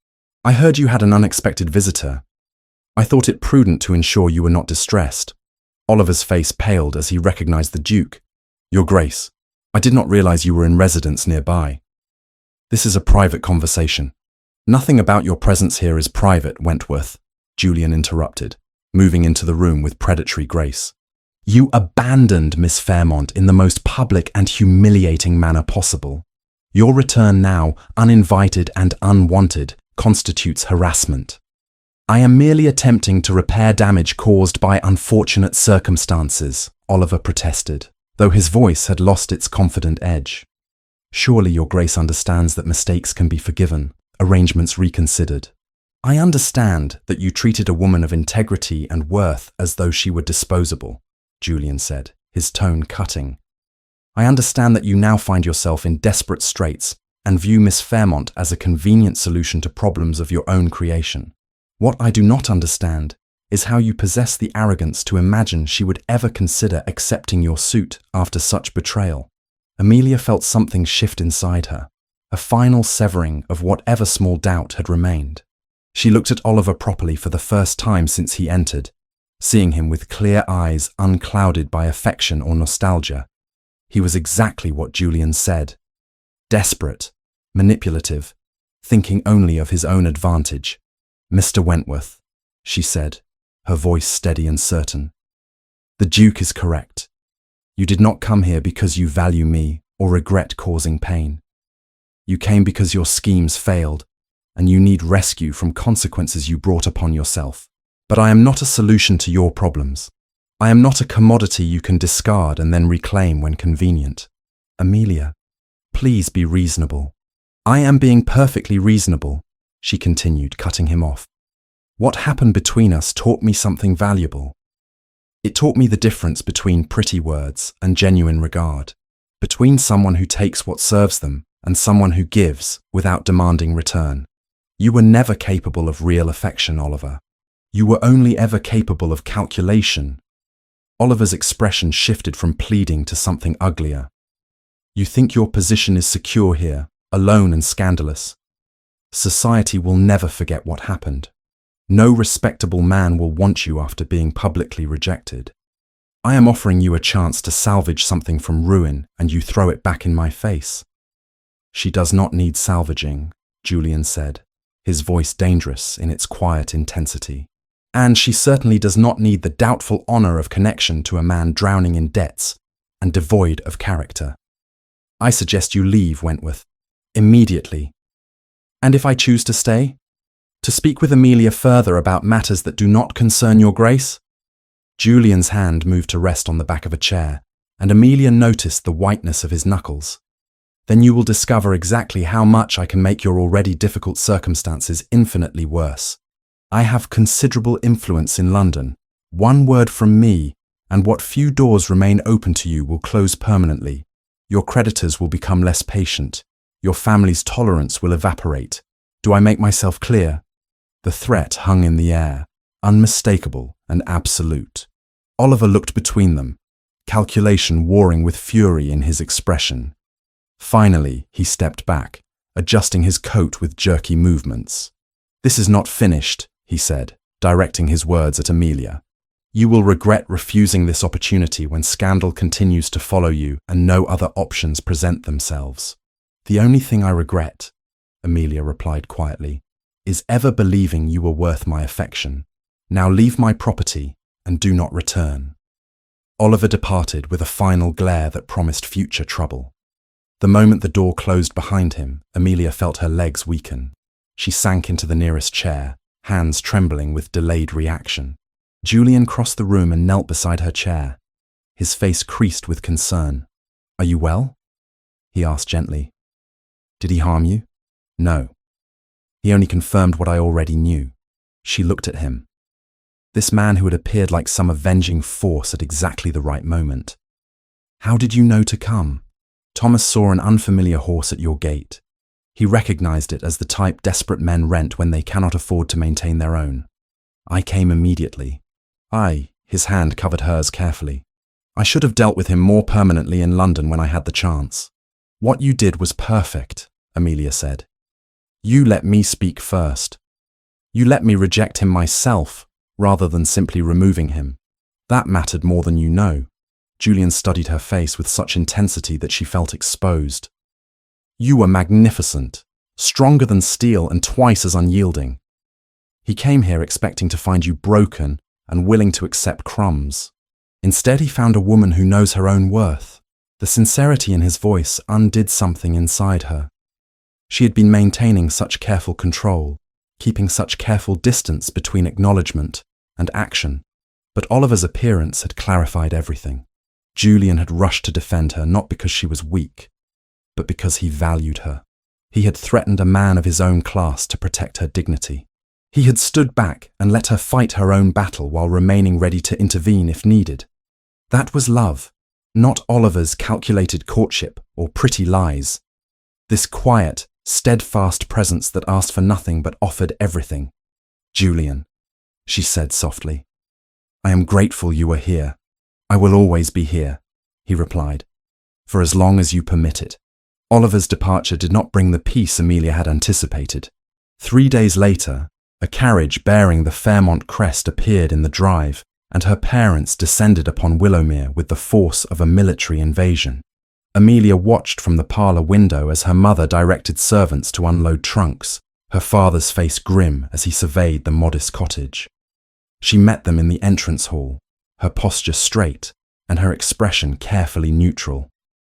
I heard you had an unexpected visitor. I thought it prudent to ensure you were not distressed. Oliver's face paled as he recognized the Duke. Your Grace, I did not realize you were in residence nearby. This is a private conversation. Nothing about your presence here is private, Wentworth, Julian interrupted, moving into the room with predatory grace. You abandoned Miss Fairmont in the most public and humiliating manner possible. Your return now, uninvited and unwanted, constitutes harassment. I am merely attempting to repair damage caused by unfortunate circumstances, Oliver protested, though his voice had lost its confident edge. Surely your Grace understands that mistakes can be forgiven, arrangements reconsidered. I understand that you treated a woman of integrity and worth as though she were disposable, Julian said, his tone cutting. I understand that you now find yourself in desperate straits and view Miss Fairmont as a convenient solution to problems of your own creation. What I do not understand is how you possess the arrogance to imagine she would ever consider accepting your suit after such betrayal. Amelia felt something shift inside her, a final severing of whatever small doubt had remained. She looked at Oliver properly for the first time since he entered, seeing him with clear eyes unclouded by affection or nostalgia. He was exactly what Julian said. Desperate, manipulative, thinking only of his own advantage. Mr. Wentworth, she said, her voice steady and certain. The Duke is correct. You did not come here because you value me or regret causing pain. You came because your schemes failed, and you need rescue from consequences you brought upon yourself. But I am not a solution to your problems. I am not a commodity you can discard and then reclaim when convenient. Amelia, please be reasonable. I am being perfectly reasonable, she continued, cutting him off. What happened between us taught me something valuable. It taught me the difference between pretty words and genuine regard, between someone who takes what serves them and someone who gives without demanding return. You were never capable of real affection, Oliver. You were only ever capable of calculation. Oliver's expression shifted from pleading to something uglier. You think your position is secure here, alone and scandalous. Society will never forget what happened. No respectable man will want you after being publicly rejected. I am offering you a chance to salvage something from ruin, and you throw it back in my face. She does not need salvaging, Julian said, his voice dangerous in its quiet intensity. And she certainly does not need the doubtful honor of connection to a man drowning in debts and devoid of character. I suggest you leave, Wentworth, immediately. And if I choose to stay? To speak with Amelia further about matters that do not concern your grace? Julian's hand moved to rest on the back of a chair, and Amelia noticed the whiteness of his knuckles. Then you will discover exactly how much I can make your already difficult circumstances infinitely worse. I have considerable influence in London. One word from me, and what few doors remain open to you will close permanently. Your creditors will become less patient. Your family's tolerance will evaporate. Do I make myself clear? The threat hung in the air, unmistakable and absolute. Oliver looked between them, calculation warring with fury in his expression. Finally, he stepped back, adjusting his coat with jerky movements. This is not finished, he said, directing his words at Amelia. You will regret refusing this opportunity when scandal continues to follow you and no other options present themselves. The only thing I regret, Amelia replied quietly, is ever believing you were worth my affection. Now leave my property and do not return. Oliver departed with a final glare that promised future trouble. The moment the door closed behind him, Amelia felt her legs weaken. She sank into the nearest chair, hands trembling with delayed reaction. Julian crossed the room and knelt beside her chair. His face creased with concern. Are you well? He asked gently. Did he harm you? No. He only confirmed what I already knew. She looked at him. This man who had appeared like some avenging force at exactly the right moment. How did you know to come? Thomas saw an unfamiliar horse at your gate. He recognized it as the type desperate men rent when they cannot afford to maintain their own. I came immediately. His hand covered hers carefully. I should have dealt with him more permanently in London when I had the chance. What you did was perfect, Amelia said. You let me speak first. You let me reject him myself, rather than simply removing him. That mattered more than you know. Julian studied her face with such intensity that she felt exposed. You were magnificent, stronger than steel and twice as unyielding. He came here expecting to find you broken and willing to accept crumbs. Instead, he found a woman who knows her own worth. The sincerity in his voice undid something inside her. She had been maintaining such careful control, keeping such careful distance between acknowledgement and action. But Oliver's appearance had clarified everything. Julian had rushed to defend her not because she was weak, but because he valued her. He had threatened a man of his own class to protect her dignity. He had stood back and let her fight her own battle while remaining ready to intervene if needed. That was love, not Oliver's calculated courtship or pretty lies. This quiet, steadfast presence that asked for nothing but offered everything. Julian, she said softly, I am grateful you are here. I will always be here, he replied, for as long as you permit it. Oliver's departure did not bring the peace Amelia had anticipated. 3 days later, a carriage bearing the Fairmont crest appeared in the drive, and her parents descended upon Willowmere with the force of a military invasion. Amelia watched from the parlour window as her mother directed servants to unload trunks, her father's face grim as he surveyed the modest cottage. She met them in the entrance hall, her posture straight and her expression carefully neutral.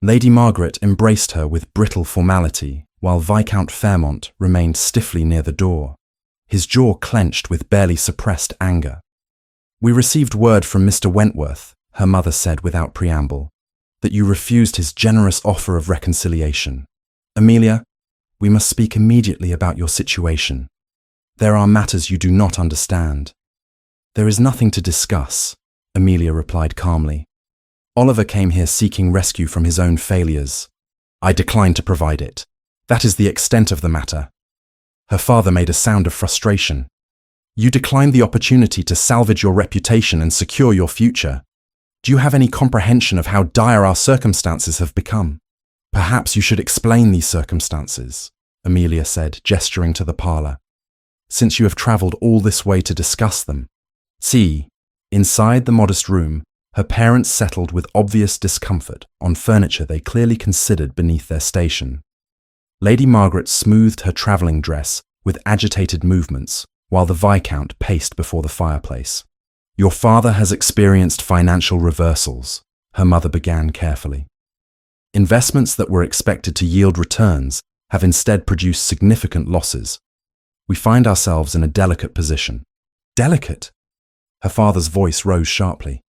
Lady Margaret embraced her with brittle formality, while Viscount Fairmont remained stiffly near the door, his jaw clenched with barely suppressed anger. We received word from Mr. Wentworth, her mother said without preamble, that you refused his generous offer of reconciliation. Amelia, we must speak immediately about your situation. There are matters you do not understand. There is nothing to discuss, Amelia replied calmly. Oliver came here seeking rescue from his own failures. I declined to provide it. That is the extent of the matter. Her father made a sound of frustration. You declined the opportunity to salvage your reputation and secure your future. Do you have any comprehension of how dire our circumstances have become? Perhaps you should explain these circumstances, Amelia said, gesturing to the parlour, since you have travelled all this way to discuss them. See, inside the modest room, her parents settled with obvious discomfort on furniture they clearly considered beneath their station. Lady Margaret smoothed her travelling dress with agitated movements, while the Viscount paced before the fireplace. Your father has experienced financial reversals, her mother began carefully. Investments that were expected to yield returns have instead produced significant losses. We find ourselves in a delicate position. Delicate? Her father's voice rose sharply.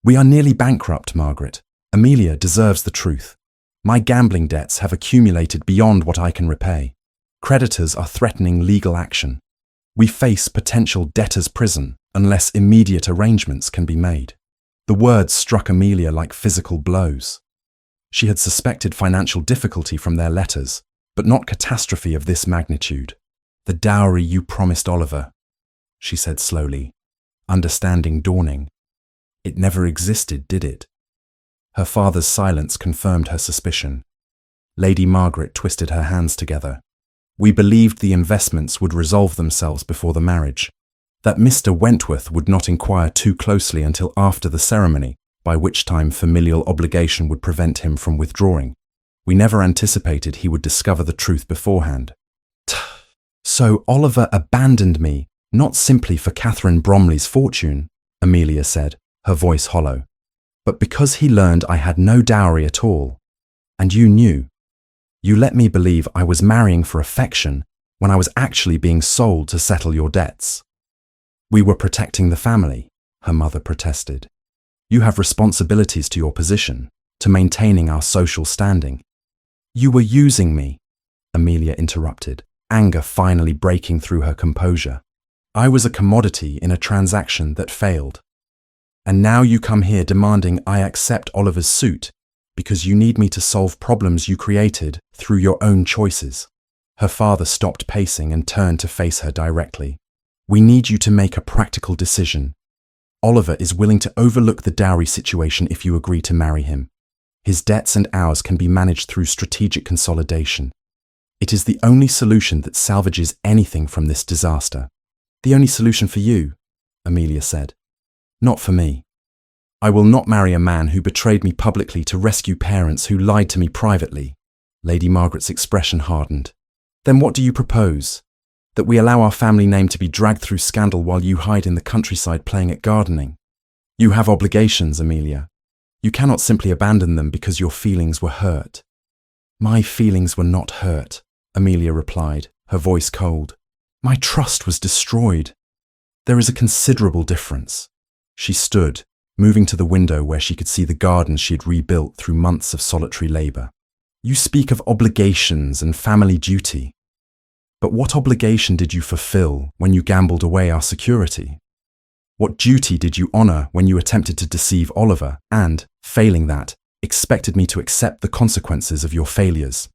We are nearly bankrupt, Margaret. Amelia deserves the truth. My gambling debts have accumulated beyond what I can repay. Creditors are threatening legal action. We face potential debtor's prison unless immediate arrangements can be made. The words struck Amelia like physical blows. She had suspected financial difficulty from their letters, but not catastrophe of this magnitude. The dowry you promised Oliver, she said slowly, understanding dawning. It never existed, did it? Her father's silence confirmed her suspicion. Lady Margaret twisted her hands together. We believed the investments would resolve themselves before the marriage, that Mr. Wentworth would not inquire too closely until after the ceremony, by which time familial obligation would prevent him from withdrawing. We never anticipated he would discover the truth beforehand. So Oliver abandoned me, not simply for Catherine Bromley's fortune, Amelia said, her voice hollow, but because he learned I had no dowry at all. And you knew. You let me believe I was marrying for affection when I was actually being sold to settle your debts. We were protecting the family, her mother protested. You have responsibilities to your position, to maintaining our social standing. You were using me, Amelia interrupted, anger finally breaking through her composure. I was a commodity in a transaction that failed. And now you come here demanding I accept Oliver's suit because you need me to solve problems you created through your own choices. Her father stopped pacing and turned to face her directly. We need you to make a practical decision. Oliver is willing to overlook the dowry situation if you agree to marry him. His debts and ours can be managed through strategic consolidation. It is the only solution that salvages anything from this disaster. The only solution for you, Amelia said. Not for me. I will not marry a man who betrayed me publicly to rescue parents who lied to me privately. Lady Margaret's expression hardened. Then what do you propose? That we allow our family name to be dragged through scandal while you hide in the countryside playing at gardening? You have obligations, Amelia. You cannot simply abandon them because your feelings were hurt. My feelings were not hurt, Amelia replied, her voice cold. My trust was destroyed. There is a considerable difference. She stood, moving to the window where she could see the garden she had rebuilt through months of solitary labour. You speak of obligations and family duty. But what obligation did you fulfill when you gambled away our security? What duty did you honour when you attempted to deceive Oliver and, failing that, expected me to accept the consequences of your failures?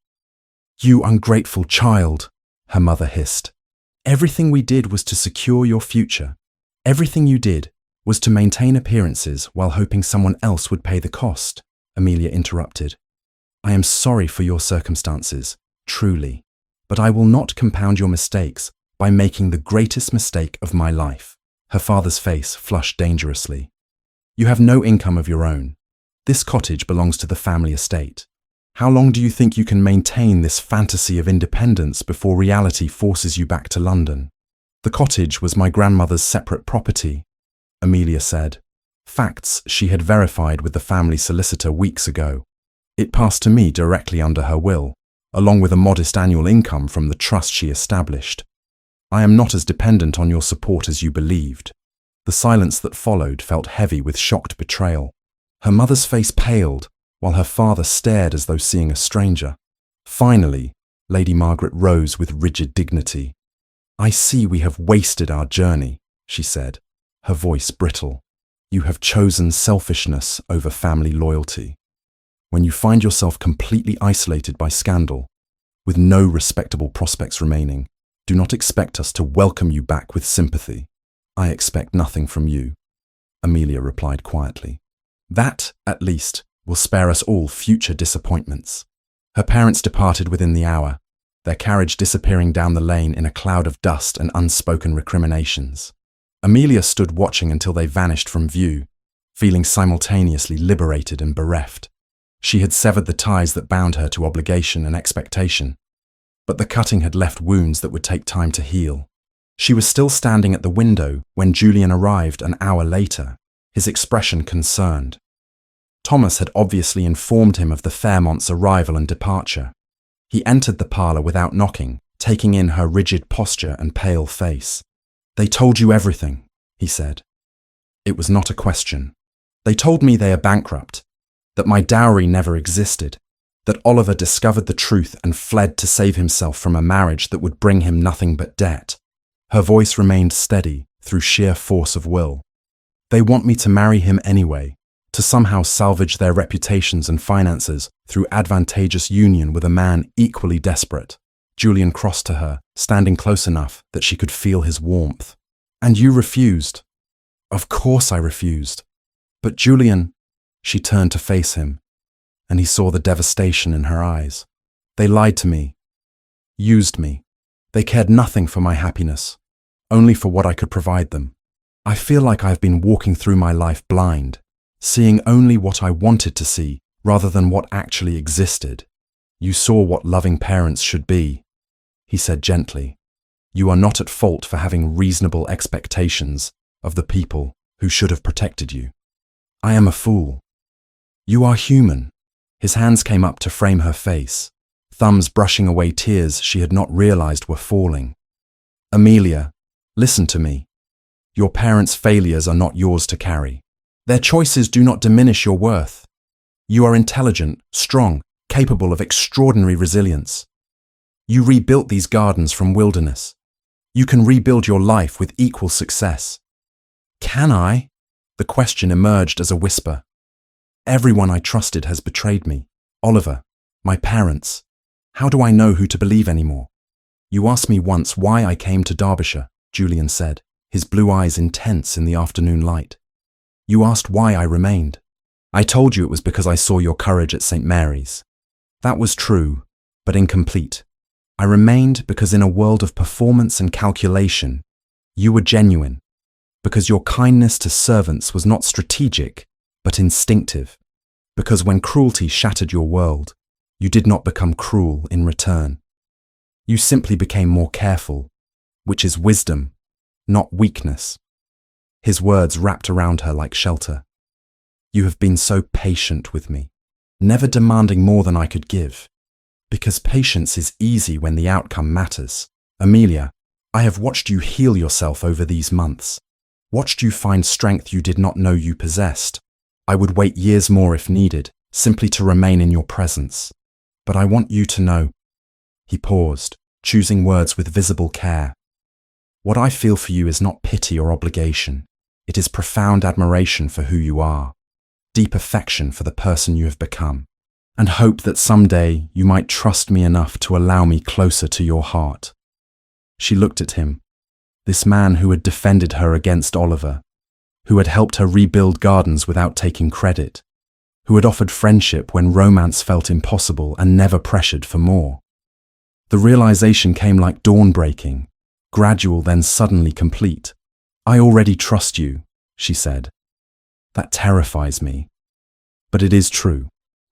You ungrateful child, her mother hissed. Everything we did was to secure your future. Everything you did was to maintain appearances while hoping someone else would pay the cost, Amelia interrupted. I am sorry for your circumstances, truly, but I will not compound your mistakes by making the greatest mistake of my life. Her father's face flushed dangerously. You have no income of your own. This cottage belongs to the family estate. How long do you think you can maintain this fantasy of independence before reality forces you back to London? The cottage was my grandmother's separate property, Amelia said. Facts she had verified with the family solicitor weeks ago. It passed to me directly under her will, along with a modest annual income from the trust she established. I am not as dependent on your support as you believed. The silence that followed felt heavy with shocked betrayal. Her mother's face paled, while her father stared as though seeing a stranger. Finally, Lady Margaret rose with rigid dignity. I see we have wasted our journey, she said, her voice brittle. You have chosen selfishness over family loyalty. When you find yourself completely isolated by scandal, with no respectable prospects remaining, do not expect us to welcome you back with sympathy. I expect nothing from you, Amelia replied quietly. That, at least, will spare us all future disappointments. Her parents departed within the hour, their carriage disappearing down the lane in a cloud of dust and unspoken recriminations. Amelia stood watching until they vanished from view, feeling simultaneously liberated and bereft. She had severed the ties that bound her to obligation and expectation, but the cutting had left wounds that would take time to heal. She was still standing at the window when Julian arrived an hour later, his expression concerned. Thomas had obviously informed him of the Fairmonts' arrival and departure. He entered the parlour without knocking, taking in her rigid posture and pale face. "They told you everything," he said. It was not a question. "They told me they are bankrupt, that my dowry never existed, that Oliver discovered the truth and fled to save himself from a marriage that would bring him nothing but debt." Her voice remained steady through sheer force of will. "They want me to marry him anyway, to somehow salvage their reputations and finances through advantageous union with a man equally desperate." Julian crossed to her, standing close enough that she could feel his warmth. "And you refused?" "Of course I refused. But Julian," she turned to face him, and he saw the devastation in her eyes. "They lied to me, used me. They cared nothing for my happiness, only for what I could provide them. I feel like I've been walking through my life blind, seeing only what I wanted to see rather than what actually existed." "You saw what loving parents should be," he said gently. "You are not at fault for having reasonable expectations of the people who should have protected you." "I am a fool." "You are human." His hands came up to frame her face, thumbs brushing away tears she had not realized were falling. "Amelia, listen to me. Your parents' failures are not yours to carry. Their choices do not diminish your worth. You are intelligent, strong, capable of extraordinary resilience. You rebuilt these gardens from wilderness. You can rebuild your life with equal success." "Can I?" The question emerged as a whisper. "Everyone I trusted has betrayed me. Oliver, my parents. How do I know who to believe anymore?" "You asked me once why I came to Derbyshire," Julian said, his blue eyes intense in the afternoon light. "You asked why I remained. I told you it was because I saw your courage at St. Mary's. That was true, but incomplete. I remained because in a world of performance and calculation, you were genuine, because your kindness to servants was not strategic, but instinctive, because when cruelty shattered your world, you did not become cruel in return. You simply became more careful, which is wisdom, not weakness." His words wrapped around her like shelter. "You have been so patient with me, never demanding more than I could give. Because patience is easy when the outcome matters. Amelia, I have watched you heal yourself over these months, watched you find strength you did not know you possessed. I would wait years more if needed, simply to remain in your presence. But I want you to know." He paused, choosing words with visible care. "What I feel for you is not pity or obligation. It is profound admiration for who you are, deep affection for the person you have become, and hope that someday you might trust me enough to allow me closer to your heart." She looked at him, this man who had defended her against Oliver, who had helped her rebuild gardens without taking credit, who had offered friendship when romance felt impossible and never pressured for more. The realization came like dawn breaking, gradual then suddenly complete. "I already trust you," she said. "That terrifies me. But it is true.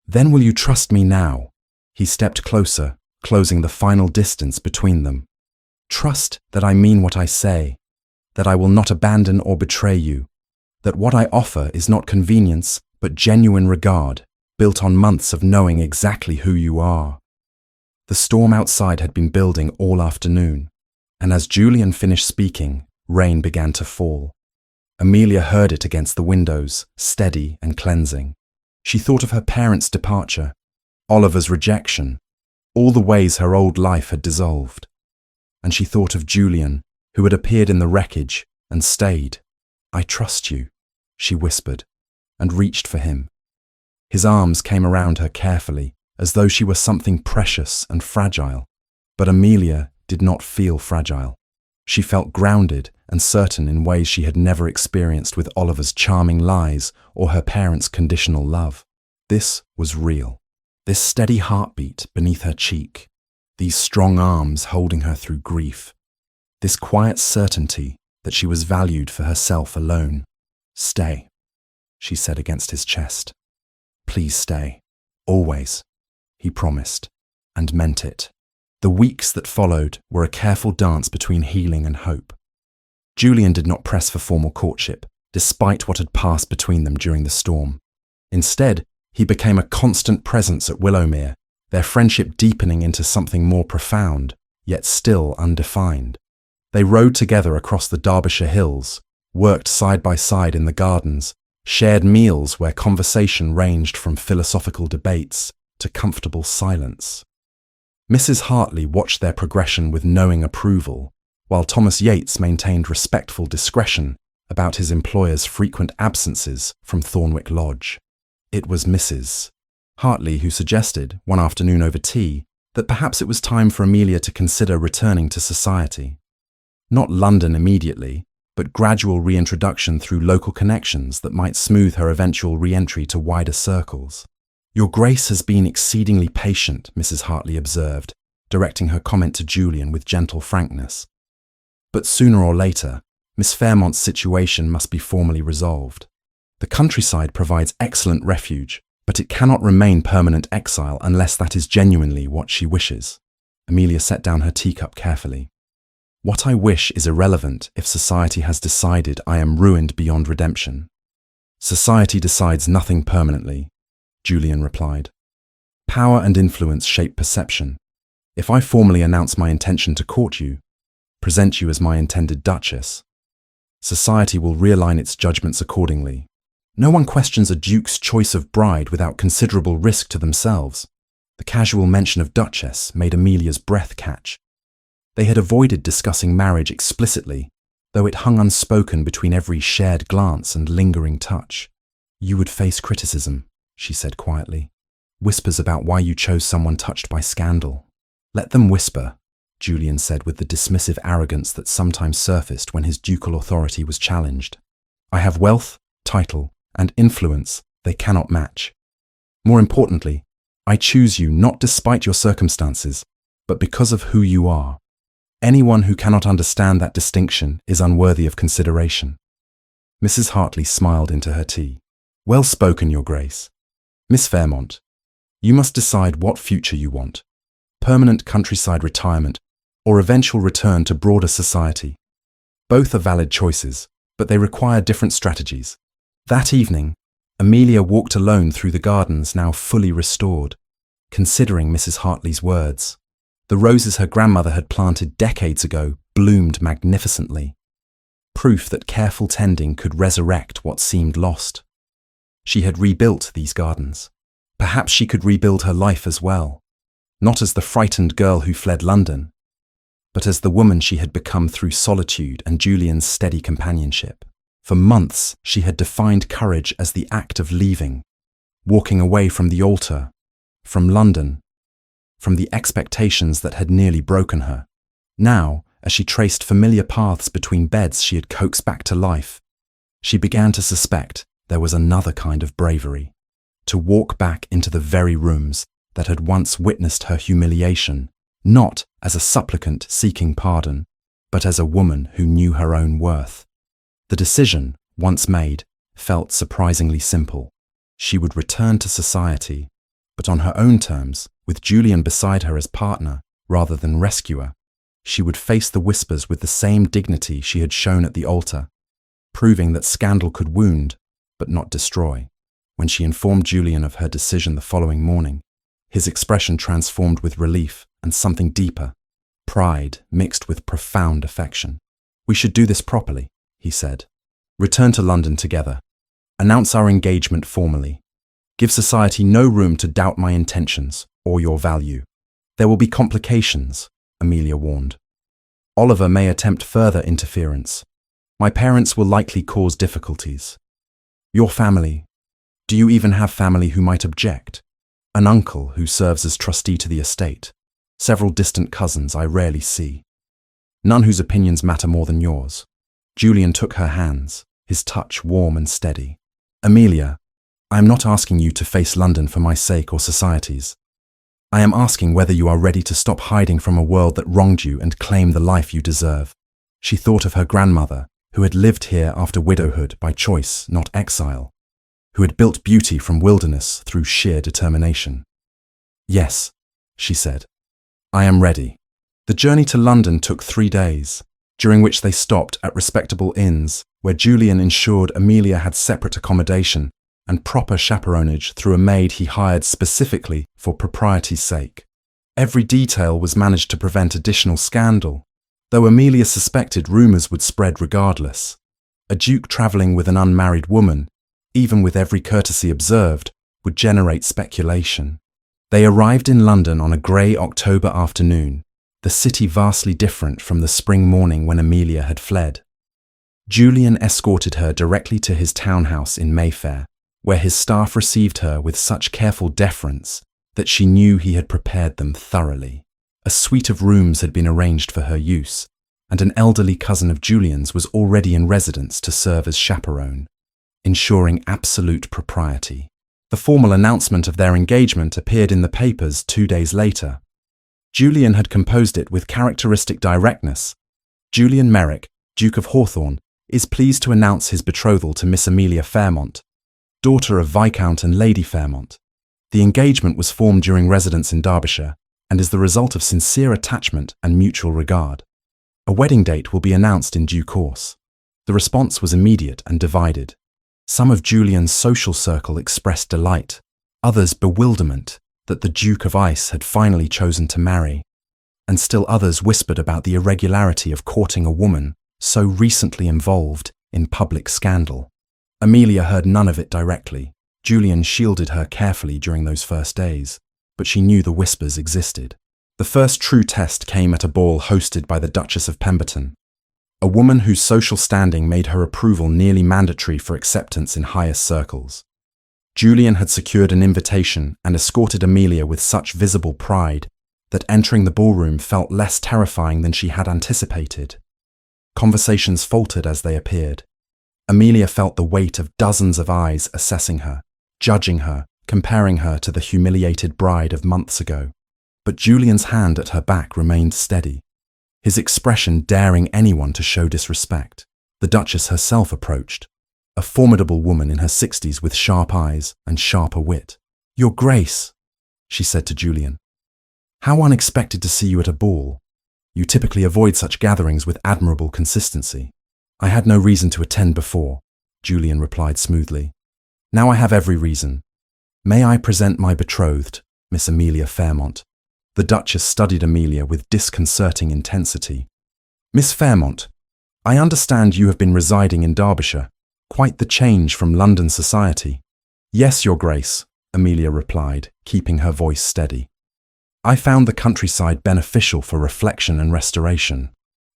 Then will you trust me now?" He stepped closer, closing the final distance between them. "Trust that I mean what I say, that I will not abandon or betray you, that what I offer is not convenience, but genuine regard, built on months of knowing exactly who you are." The storm outside had been building all afternoon, and as Julian finished speaking, rain began to fall. Amelia heard it against the windows, steady and cleansing. She thought of her parents' departure, Oliver's rejection, all the ways her old life had dissolved. And she thought of Julian, who had appeared in the wreckage and stayed. "I trust you," she whispered, and reached for him. His arms came around her carefully, as though she were something precious and fragile. But Amelia did not feel fragile. She felt grounded and certain in ways she had never experienced with Oliver's charming lies or her parents' conditional love. This was real. This steady heartbeat beneath her cheek, these strong arms holding her through grief, this quiet certainty that she was valued for herself alone. "Stay," she said against his chest. "Please stay. Always," he promised, and meant it. The weeks that followed were a careful dance between healing and hope. Julian did not press for formal courtship, despite what had passed between them during the storm. Instead, he became a constant presence at Willowmere, their friendship deepening into something more profound, yet still undefined. They rode together across the Derbyshire hills, worked side by side in the gardens, shared meals where conversation ranged from philosophical debates to comfortable silence. Mrs. Hartley watched their progression with knowing approval, while Thomas Yates maintained respectful discretion about his employer's frequent absences from Thornwick Lodge. It was Mrs. Hartley who suggested, one afternoon over tea, that perhaps it was time for Amelia to consider returning to society. Not London immediately, but gradual reintroduction through local connections that might smooth her eventual re-entry to wider circles. "Your Grace has been exceedingly patient," Mrs. Hartley observed, directing her comment to Julian with gentle frankness. "But sooner or later, Miss Fairmont's situation must be formally resolved. The countryside provides excellent refuge, but it cannot remain permanent exile unless that is genuinely what she wishes." Amelia set down her teacup carefully. "What I wish is irrelevant if society has decided I am ruined beyond redemption." "Society decides nothing permanently," Julian replied. "Power and influence shape perception. If I formally announce my intention to court you, present you as my intended Duchess, society will realign its judgments accordingly. No one questions a duke's choice of bride without considerable risk to themselves." The casual mention of Duchess made Amelia's breath catch. They had avoided discussing marriage explicitly, though it hung unspoken between every shared glance and lingering touch. "You would face criticism," she said quietly. "Whispers about why you chose someone touched by scandal." "Let them whisper," Julian said with the dismissive arrogance that sometimes surfaced when his ducal authority was challenged. "I have wealth, title, and influence they cannot match. More importantly, I choose you not despite your circumstances, but because of who you are. Anyone who cannot understand that distinction is unworthy of consideration." Mrs. Hartley smiled into her tea. "Well spoken, Your Grace. Miss Fairmont, you must decide what future you want: permanent countryside retirement or eventual return to broader society. Both are valid choices, but they require different strategies." That evening, Amelia walked alone through the gardens now fully restored, considering Mrs. Hartley's words. The roses her grandmother had planted decades ago bloomed magnificently, proof that careful tending could resurrect what seemed lost. She had rebuilt these gardens. Perhaps she could rebuild her life as well, not as the frightened girl who fled London, but as the woman she had become through solitude and Julian's steady companionship. For months, she had defined courage as the act of leaving, walking away from the altar, from London, from the expectations that had nearly broken her. Now, as she traced familiar paths between beds she had coaxed back to life, she began to suspect there was another kind of bravery: to walk back into the very rooms that had once witnessed her humiliation, not as a supplicant seeking pardon, but as a woman who knew her own worth. The decision, once made, felt surprisingly simple. She would return to society, but on her own terms, with Julian beside her as partner rather than rescuer. She would face the whispers with the same dignity she had shown at the altar, proving that scandal could wound, but not destroy. When she informed Julian of her decision the following morning, his expression transformed with relief and something deeper, pride mixed with profound affection. "We should do this properly," he said. "Return to London together. Announce our engagement formally. Give society no room to doubt my intentions or your value." "There will be complications," Amelia warned. "Oliver may attempt further interference. My parents will likely cause difficulties. Your family. Do you even have family who might object? An uncle who serves as trustee to the estate. Several distant cousins I rarely see. None whose opinions matter more than yours." Julian took her hands, his touch warm and steady. "Amelia, I am not asking you to face London for my sake or society's. I am asking whether you are ready to stop hiding from a world that wronged you and claim the life you deserve." She thought of her grandmother, who had lived here after widowhood by choice, not exile, who had built beauty from wilderness through sheer determination. "Yes," she said, "I am ready." The journey to London took 3 days. during which they stopped at respectable inns, where Julian ensured Amelia had separate accommodation and proper chaperonage through a maid he hired specifically for propriety's sake. Every detail was managed to prevent additional scandal, though Amelia suspected rumours would spread regardless. A duke travelling with an unmarried woman, even with every courtesy observed, would generate speculation. They arrived in London on a grey October afternoon, the city vastly different from the spring morning when Amelia had fled. Julian escorted her directly to his townhouse in Mayfair, where his staff received her with such careful deference that she knew he had prepared them thoroughly. A suite of rooms had been arranged for her use, and an elderly cousin of Julian's was already in residence to serve as chaperone, ensuring absolute propriety. The formal announcement of their engagement appeared in the papers 2 days later. Julian had composed it with characteristic directness. Julian Merrick, Duke of Hawthorne, is pleased to announce his betrothal to Miss Amelia Fairmont, daughter of Viscount and Lady Fairmont. The engagement was formed during residence in Derbyshire and is the result of sincere attachment and mutual regard. A wedding date will be announced in due course. The response was immediate and divided. Some of Julian's social circle expressed delight, others bewilderment that the Duke of Ice had finally chosen to marry, and still others whispered about the irregularity of courting a woman so recently involved in public scandal. Amelia heard none of it directly. Julian shielded her carefully during those first days, but she knew the whispers existed. The first true test came at a ball hosted by the Duchess of Pemberton, a woman whose social standing made her approval nearly mandatory for acceptance in highest circles. Julian had secured an invitation and escorted Amelia with such visible pride that entering the ballroom felt less terrifying than she had anticipated. Conversations faltered as they appeared. Amelia felt the weight of dozens of eyes assessing her, judging her, comparing her to the humiliated bride of months ago. But Julian's hand at her back remained steady, his expression daring anyone to show disrespect. The Duchess herself approached, a formidable woman in her 60s with sharp eyes and sharper wit. "Your Grace," she said to Julian, "how unexpected to see you at a ball. You typically avoid such gatherings with admirable consistency." "I had no reason to attend before," Julian replied smoothly. "Now I have every reason. May I present my betrothed, Miss Amelia Fairmont?" The Duchess studied Amelia with disconcerting intensity. "Miss Fairmont, I understand you have been residing in Derbyshire. Quite the change from London society." "Yes, Your Grace," Amelia replied, keeping her voice steady. "I found the countryside beneficial for reflection and restoration.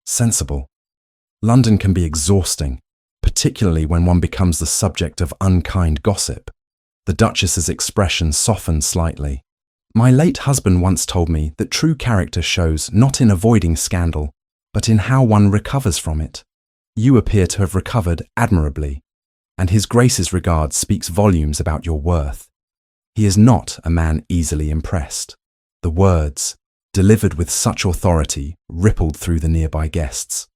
Sensible. London can be exhausting, particularly when one becomes the subject of unkind gossip." The Duchess's expression softened slightly. "My late husband once told me that true character shows not in avoiding scandal, but in how one recovers from it. You appear to have recovered admirably, and His Grace's regard speaks volumes about your worth. He is not a man easily impressed." The words, delivered with such authority, rippled through the nearby guests.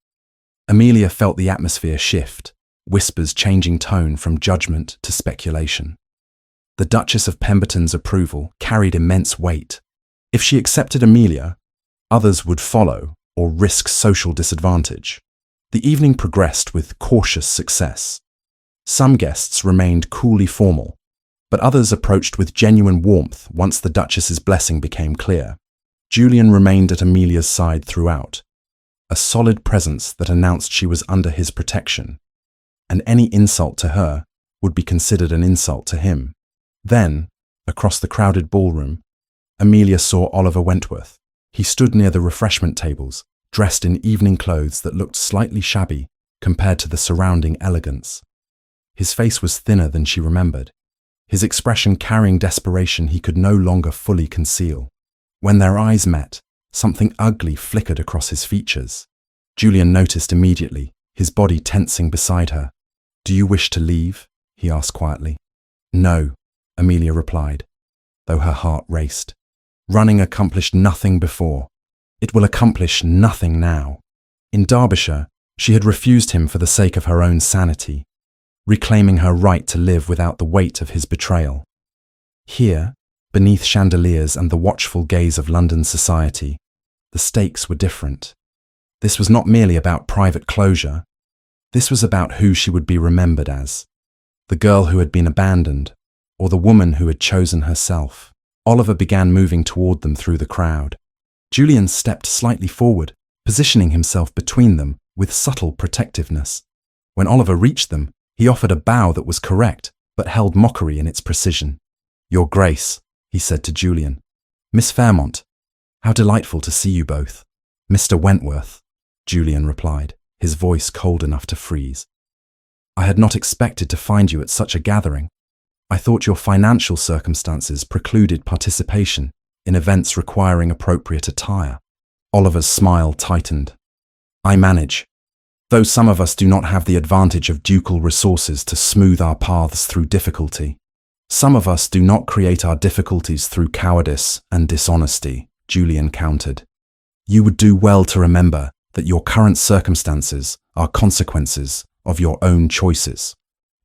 Amelia felt the atmosphere shift, whispers changing tone from judgment to speculation. The Duchess of Pemberton's approval carried immense weight. If she accepted Amelia, others would follow or risk social disadvantage. The evening progressed with cautious success. Some guests remained coolly formal, but others approached with genuine warmth once the Duchess's blessing became clear. Julian remained at Amelia's side throughout, a solid presence that announced she was under his protection, and any insult to her would be considered an insult to him. Then, across the crowded ballroom, Amelia saw Oliver Wentworth. He stood near the refreshment tables, dressed in evening clothes that looked slightly shabby compared to the surrounding elegance. His face was thinner than she remembered, his expression carrying desperation he could no longer fully conceal. When their eyes met, something ugly flickered across his features. Julian noticed immediately, his body tensing beside her. "Do you wish to leave?" he asked quietly. "No," Amelia replied, though her heart raced. Running accomplished nothing before. It will accomplish nothing now. In Derbyshire, she had refused him for the sake of her own sanity, reclaiming her right to live without the weight of his betrayal. Here, beneath chandeliers and the watchful gaze of London society, the stakes were different. This was not merely about private closure. This was about who she would be remembered as. The girl who had been abandoned, or the woman who had chosen herself. Oliver began moving toward them through the crowd. Julian stepped slightly forward, positioning himself between them with subtle protectiveness. When Oliver reached them, he offered a bow that was correct, but held mockery in its precision. "Your Grace," he said to Julian. "Miss Fairmont, how delightful to see you both." "Mr. Wentworth," Julian replied, his voice cold enough to freeze. "I had not expected to find you at such a gathering. I thought your financial circumstances precluded participation in events requiring appropriate attire." Oliver's smile tightened. "I manage. Though some of us do not have the advantage of ducal resources to smooth our paths through difficulty, some of us do not create our difficulties through cowardice and dishonesty," Julian countered. "You would do well to remember that your current circumstances are consequences of your own choices."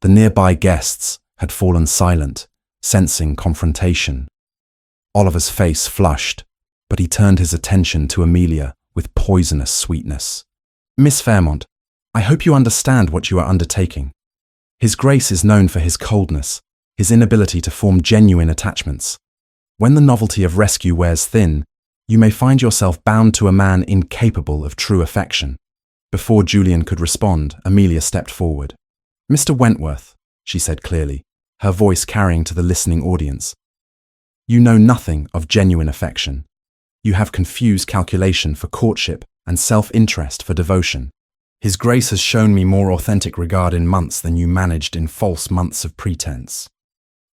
The nearby guests had fallen silent, sensing confrontation. Oliver's face flushed, but he turned his attention to Amelia with poisonous sweetness. "Miss Fairmont, I hope you understand what you are undertaking. His Grace is known for his coldness, his inability to form genuine attachments. When the novelty of rescue wears thin, you may find yourself bound to a man incapable of true affection." Before Julian could respond, Amelia stepped forward. "Mr. Wentworth," she said clearly, her voice carrying to the listening audience, "you know nothing of genuine affection. You have confused calculation for courtship and self-interest for devotion. His Grace has shown me more authentic regard in months than you managed in false months of pretense.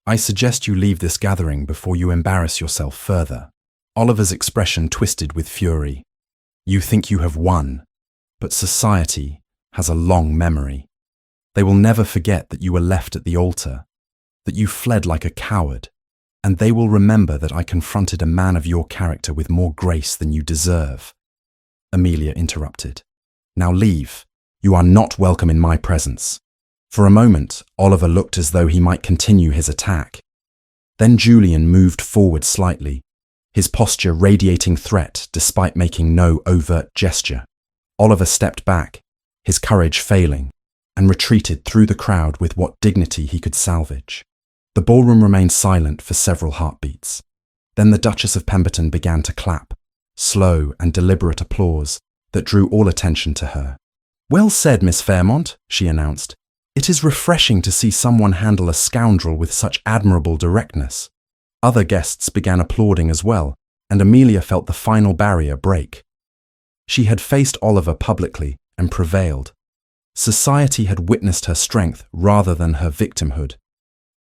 I suggest you leave this gathering before you embarrass yourself further." Oliver's expression twisted with fury. "You think you have won, but society has a long memory. They will never forget that you were left at the altar, that you fled like a coward, and they will remember that I confronted a man of your character with more grace than you deserve." Amelia interrupted. "Now leave. You are not welcome in my presence." For a moment, Oliver looked as though he might continue his attack. Then Julian moved forward slightly, his posture radiating threat despite making no overt gesture. Oliver stepped back, his courage failing, and retreated through the crowd with what dignity he could salvage. The ballroom remained silent for several heartbeats. Then the Duchess of Pemberton began to clap, slow and deliberate applause that drew all attention to her. "Well said, Miss Fairmont," she announced. "It is refreshing to see someone handle a scoundrel with such admirable directness." Other guests began applauding as well, and Amelia felt the final barrier break. She had faced Oliver publicly and prevailed. Society had witnessed her strength rather than her victimhood.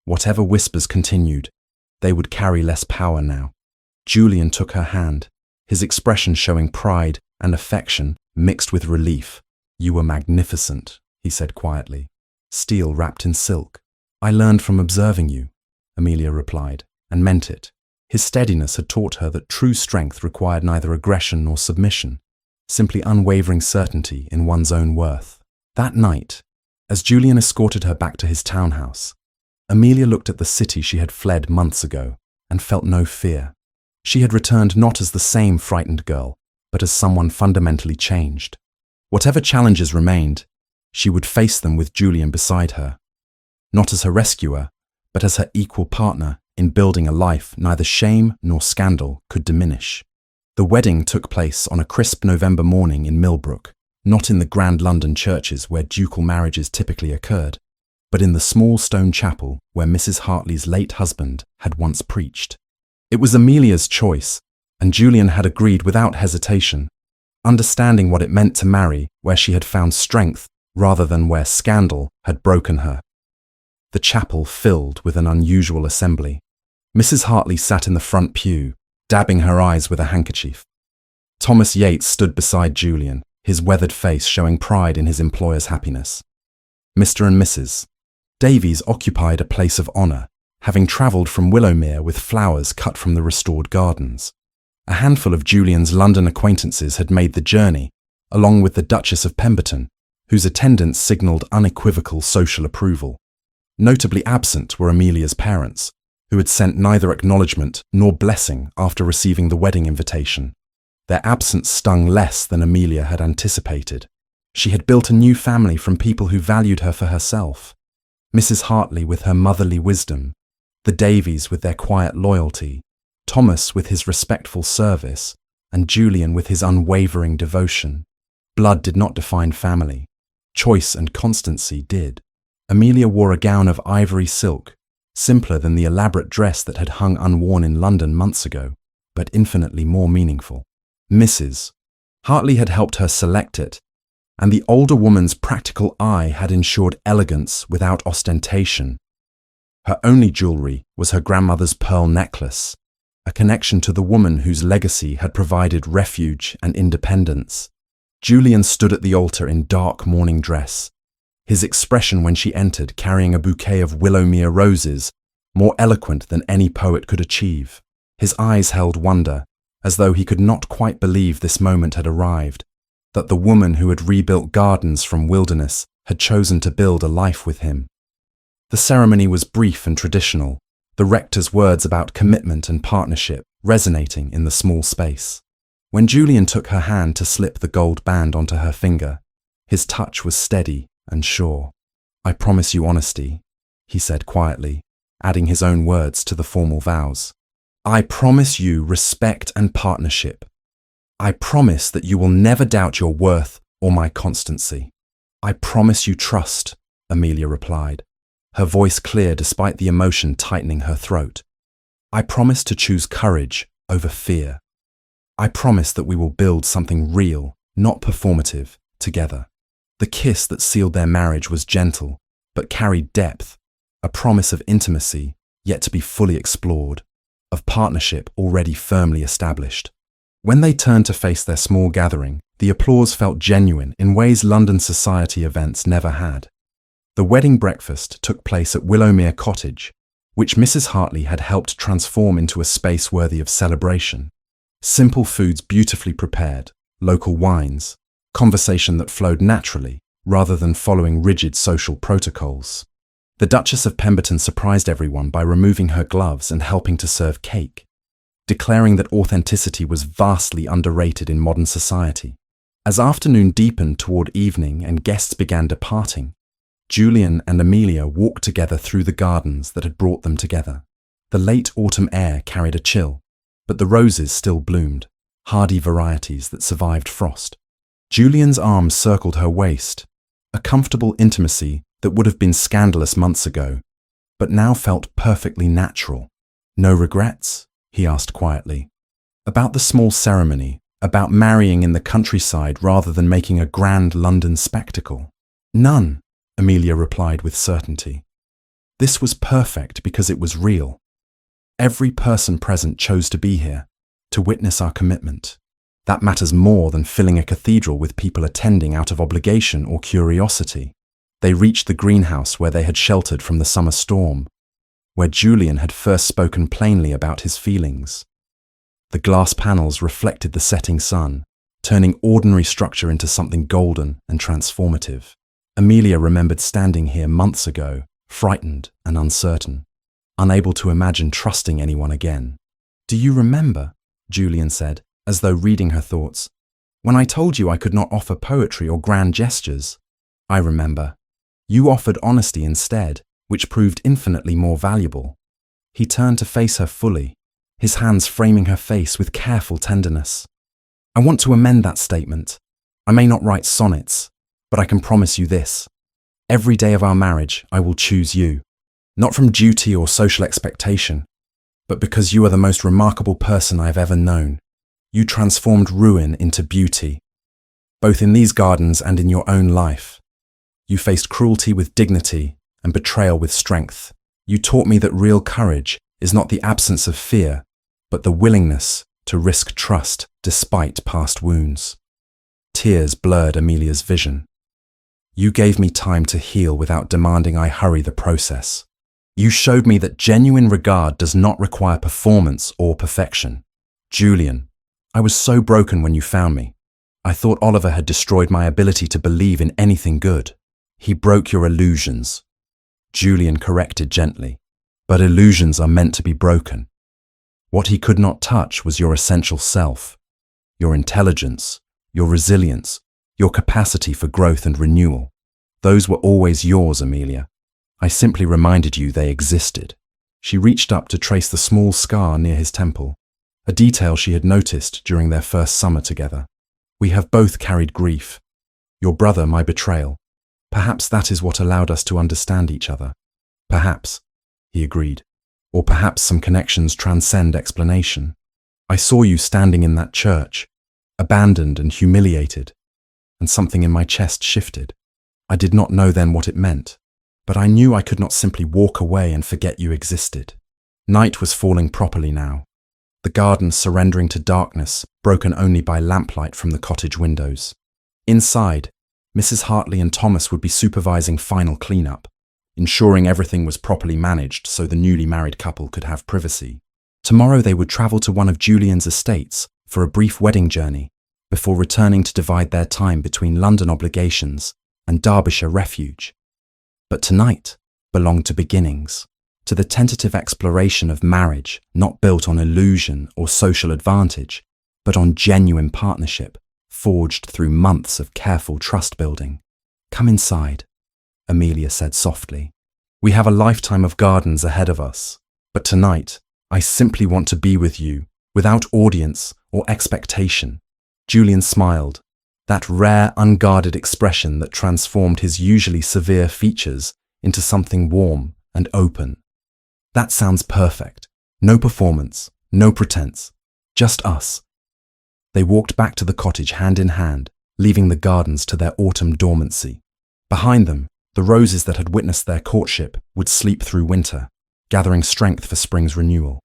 Whatever whispers continued, they would carry less power now. Julian took her hand, his expression showing pride and affection mixed with relief. "You were magnificent," he said quietly. "Steel wrapped in silk." "I learned from observing you," Amelia replied, and meant it. His steadiness had taught her that true strength required neither aggression nor submission, simply unwavering certainty in one's own worth. That night, as Julian escorted her back to his townhouse, Amelia looked at the city she had fled months ago and felt no fear. She had returned not as the same frightened girl, but as someone fundamentally changed. Whatever challenges remained, she would face them with Julian beside her, not as her rescuer, but as her equal partner in building a life neither shame nor scandal could diminish. The wedding took place on a crisp November morning in Millbrook, not in the grand London churches where ducal marriages typically occurred, but in the small stone chapel where Mrs. Hartley's late husband had once preached. It was Amelia's choice, and Julian had agreed without hesitation, understanding what it meant to marry where she had found strength rather than where scandal had broken her. The chapel filled with an unusual assembly. Mrs. Hartley sat in the front pew, dabbing her eyes with a handkerchief. Thomas Yates stood beside Julian, his weathered face showing pride in his employer's happiness. Mr. and Mrs. Davies occupied a place of honour, having travelled from Willowmere with flowers cut from the restored gardens. A handful of Julian's London acquaintances had made the journey, along with the Duchess of Pemberton, whose attendance signalled unequivocal social approval. Notably absent were Amelia's parents, who had sent neither acknowledgement nor blessing after receiving the wedding invitation. Their absence stung less than Amelia had anticipated. She had built a new family from people who valued her for herself. Mrs. Hartley with her motherly wisdom, the Davies with their quiet loyalty, Thomas with his respectful service, and Julian with his unwavering devotion. Blood did not define family. Choice and constancy did. Amelia wore a gown of ivory silk, simpler than the elaborate dress that had hung unworn in London months ago, but infinitely more meaningful. Mrs. Hartley had helped her select it, and the older woman's practical eye had ensured elegance without ostentation. Her only jewellery was her grandmother's pearl necklace, a connection to the woman whose legacy had provided refuge and independence. Julian stood at the altar in dark mourning dress, his expression when she entered carrying a bouquet of Willowmere roses, more eloquent than any poet could achieve. His eyes held wonder, as though he could not quite believe this moment had arrived, that the woman who had rebuilt gardens from wilderness had chosen to build a life with him. The ceremony was brief and traditional, the rector's words about commitment and partnership resonating in the small space. When Julian took her hand to slip the gold band onto her finger, his touch was steady and sure. "I promise you honesty," he said quietly, adding his own words to the formal vows. "I promise you respect and partnership. I promise that you will never doubt your worth or my constancy." "I promise you trust," Amelia replied, her voice clear despite the emotion tightening her throat. "I promise to choose courage over fear. I promise that we will build something real, not performative, together." The kiss that sealed their marriage was gentle, but carried depth, a promise of intimacy yet to be fully explored, of partnership already firmly established. When they turned to face their small gathering, the applause felt genuine in ways London society events never had. The wedding breakfast took place at Willowmere Cottage, which Mrs. Hartley had helped transform into a space worthy of celebration. Simple foods beautifully prepared, local wines, conversation that flowed naturally rather than following rigid social protocols. The Duchess of Pemberton surprised everyone by removing her gloves and helping to serve cake, declaring that authenticity was vastly underrated in modern society. As afternoon deepened toward evening and guests began departing, Julian and Amelia walked together through the gardens that had brought them together. The late autumn air carried a chill, but the roses still bloomed, hardy varieties that survived frost. Julian's arms circled her waist, a comfortable intimacy that would have been scandalous months ago, but now felt perfectly natural. "No regrets?" he asked quietly. "About the small ceremony, about marrying in the countryside rather than making a grand London spectacle?" "None," Amelia replied with certainty. "This was perfect because it was real. Every person present chose to be here, to witness our commitment. That matters more than filling a cathedral with people attending out of obligation or curiosity." They reached the greenhouse where they had sheltered from the summer storm, where Julian had first spoken plainly about his feelings. The glass panels reflected the setting sun, turning ordinary structure into something golden and transformative. Amelia remembered standing here months ago, frightened and uncertain, unable to imagine trusting anyone again. "Do you remember?" Julian said, as though reading her thoughts. "When I told you I could not offer poetry or grand gestures?" "I remember. You offered honesty instead, which proved infinitely more valuable." He turned to face her fully, his hands framing her face with careful tenderness. "I want to amend that statement. I may not write sonnets, but I can promise you this. Every day of our marriage, I will choose you, not from duty or social expectation, but because you are the most remarkable person I have ever known. You transformed ruin into beauty, both in these gardens and in your own life. You faced cruelty with dignity and betrayal with strength. You taught me that real courage is not the absence of fear, but the willingness to risk trust despite past wounds." Tears blurred Amelia's vision. "You gave me time to heal without demanding I hurry the process. You showed me that genuine regard does not require performance or perfection. Julian, I was so broken when you found me. I thought Oliver had destroyed my ability to believe in anything good. He broke your illusions." Julian corrected gently. "But illusions are meant to be broken. What he could not touch was your essential self. your intelligence, your resilience, your capacity for growth and renewal. Those were always yours, Amelia. I simply reminded you they existed. She reached up to trace the small scar near his temple, a detail she had noticed during their first summer together. We have both carried grief. Your brother, my betrayal. Perhaps that is what allowed us to understand each other. Perhaps, he agreed. Or perhaps some connections transcend explanation. I saw you standing in that church, abandoned and humiliated, and something in my chest shifted. I did not know then what it meant, but I knew I could not simply walk away and forget you existed. Night was falling properly now, the garden surrendering to darkness, broken only by lamplight from the cottage windows. Inside, Mrs. Hartley and Thomas would be supervising final cleanup, ensuring everything was properly managed so the newly married couple could have privacy. Tomorrow they would travel to one of Julian's estates for a brief wedding journey before returning to divide their time between London obligations and Derbyshire refuge. But tonight belonged to beginnings, to the tentative exploration of marriage not built on illusion or social advantage, but on genuine partnership forged through months of careful trust building. Come inside, Amelia said softly. We have a lifetime of gardens ahead of us, but tonight I simply want to be with you, without audience or expectation. Julian smiled, that rare, unguarded expression that transformed his usually severe features into something warm and open. That sounds perfect. No performance, no pretense, just us. They walked back to the cottage hand in hand, leaving the gardens to their autumn dormancy. Behind them, the roses that had witnessed their courtship would sleep through winter, gathering strength for spring's renewal.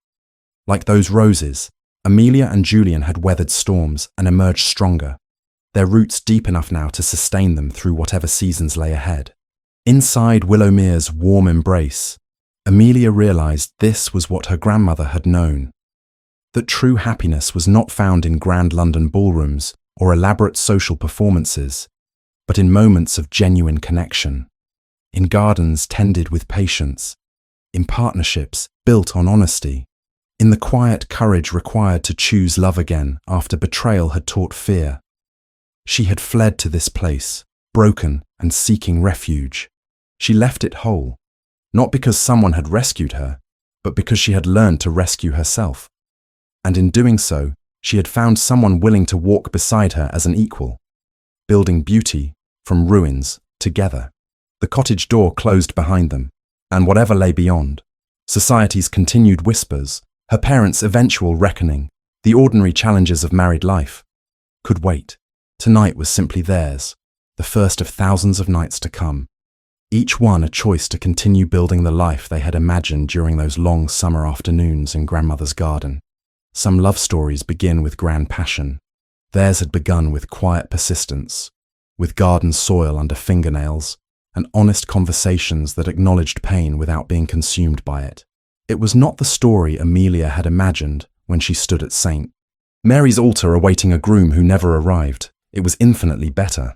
Like those roses, Amelia and Julian had weathered storms and emerged stronger, their roots deep enough now to sustain them through whatever seasons lay ahead. Inside Willowmere's warm embrace, Amelia realized this was what her grandmother had known, that true happiness was not found in grand London ballrooms or elaborate social performances, but in moments of genuine connection, in gardens tended with patience, in partnerships built on honesty, in the quiet courage required to choose love again after betrayal had taught fear. She had fled to this place, broken and seeking refuge. She left it whole, not because someone had rescued her, but because she had learned to rescue herself. And in doing so, she had found someone willing to walk beside her as an equal, building beauty from ruins together. The cottage door closed behind them, and whatever lay beyond, society's continued whispers, her parents' eventual reckoning, the ordinary challenges of married life, could wait. Tonight was simply theirs, the first of thousands of nights to come, each one a choice to continue building the life they had imagined during those long summer afternoons in grandmother's garden. Some love stories begin with grand passion. Theirs had begun with quiet persistence, with garden soil under fingernails, and honest conversations that acknowledged pain without being consumed by it. It was not the story Amelia had imagined when she stood at St. Mary's altar awaiting a groom who never arrived. It was infinitely better.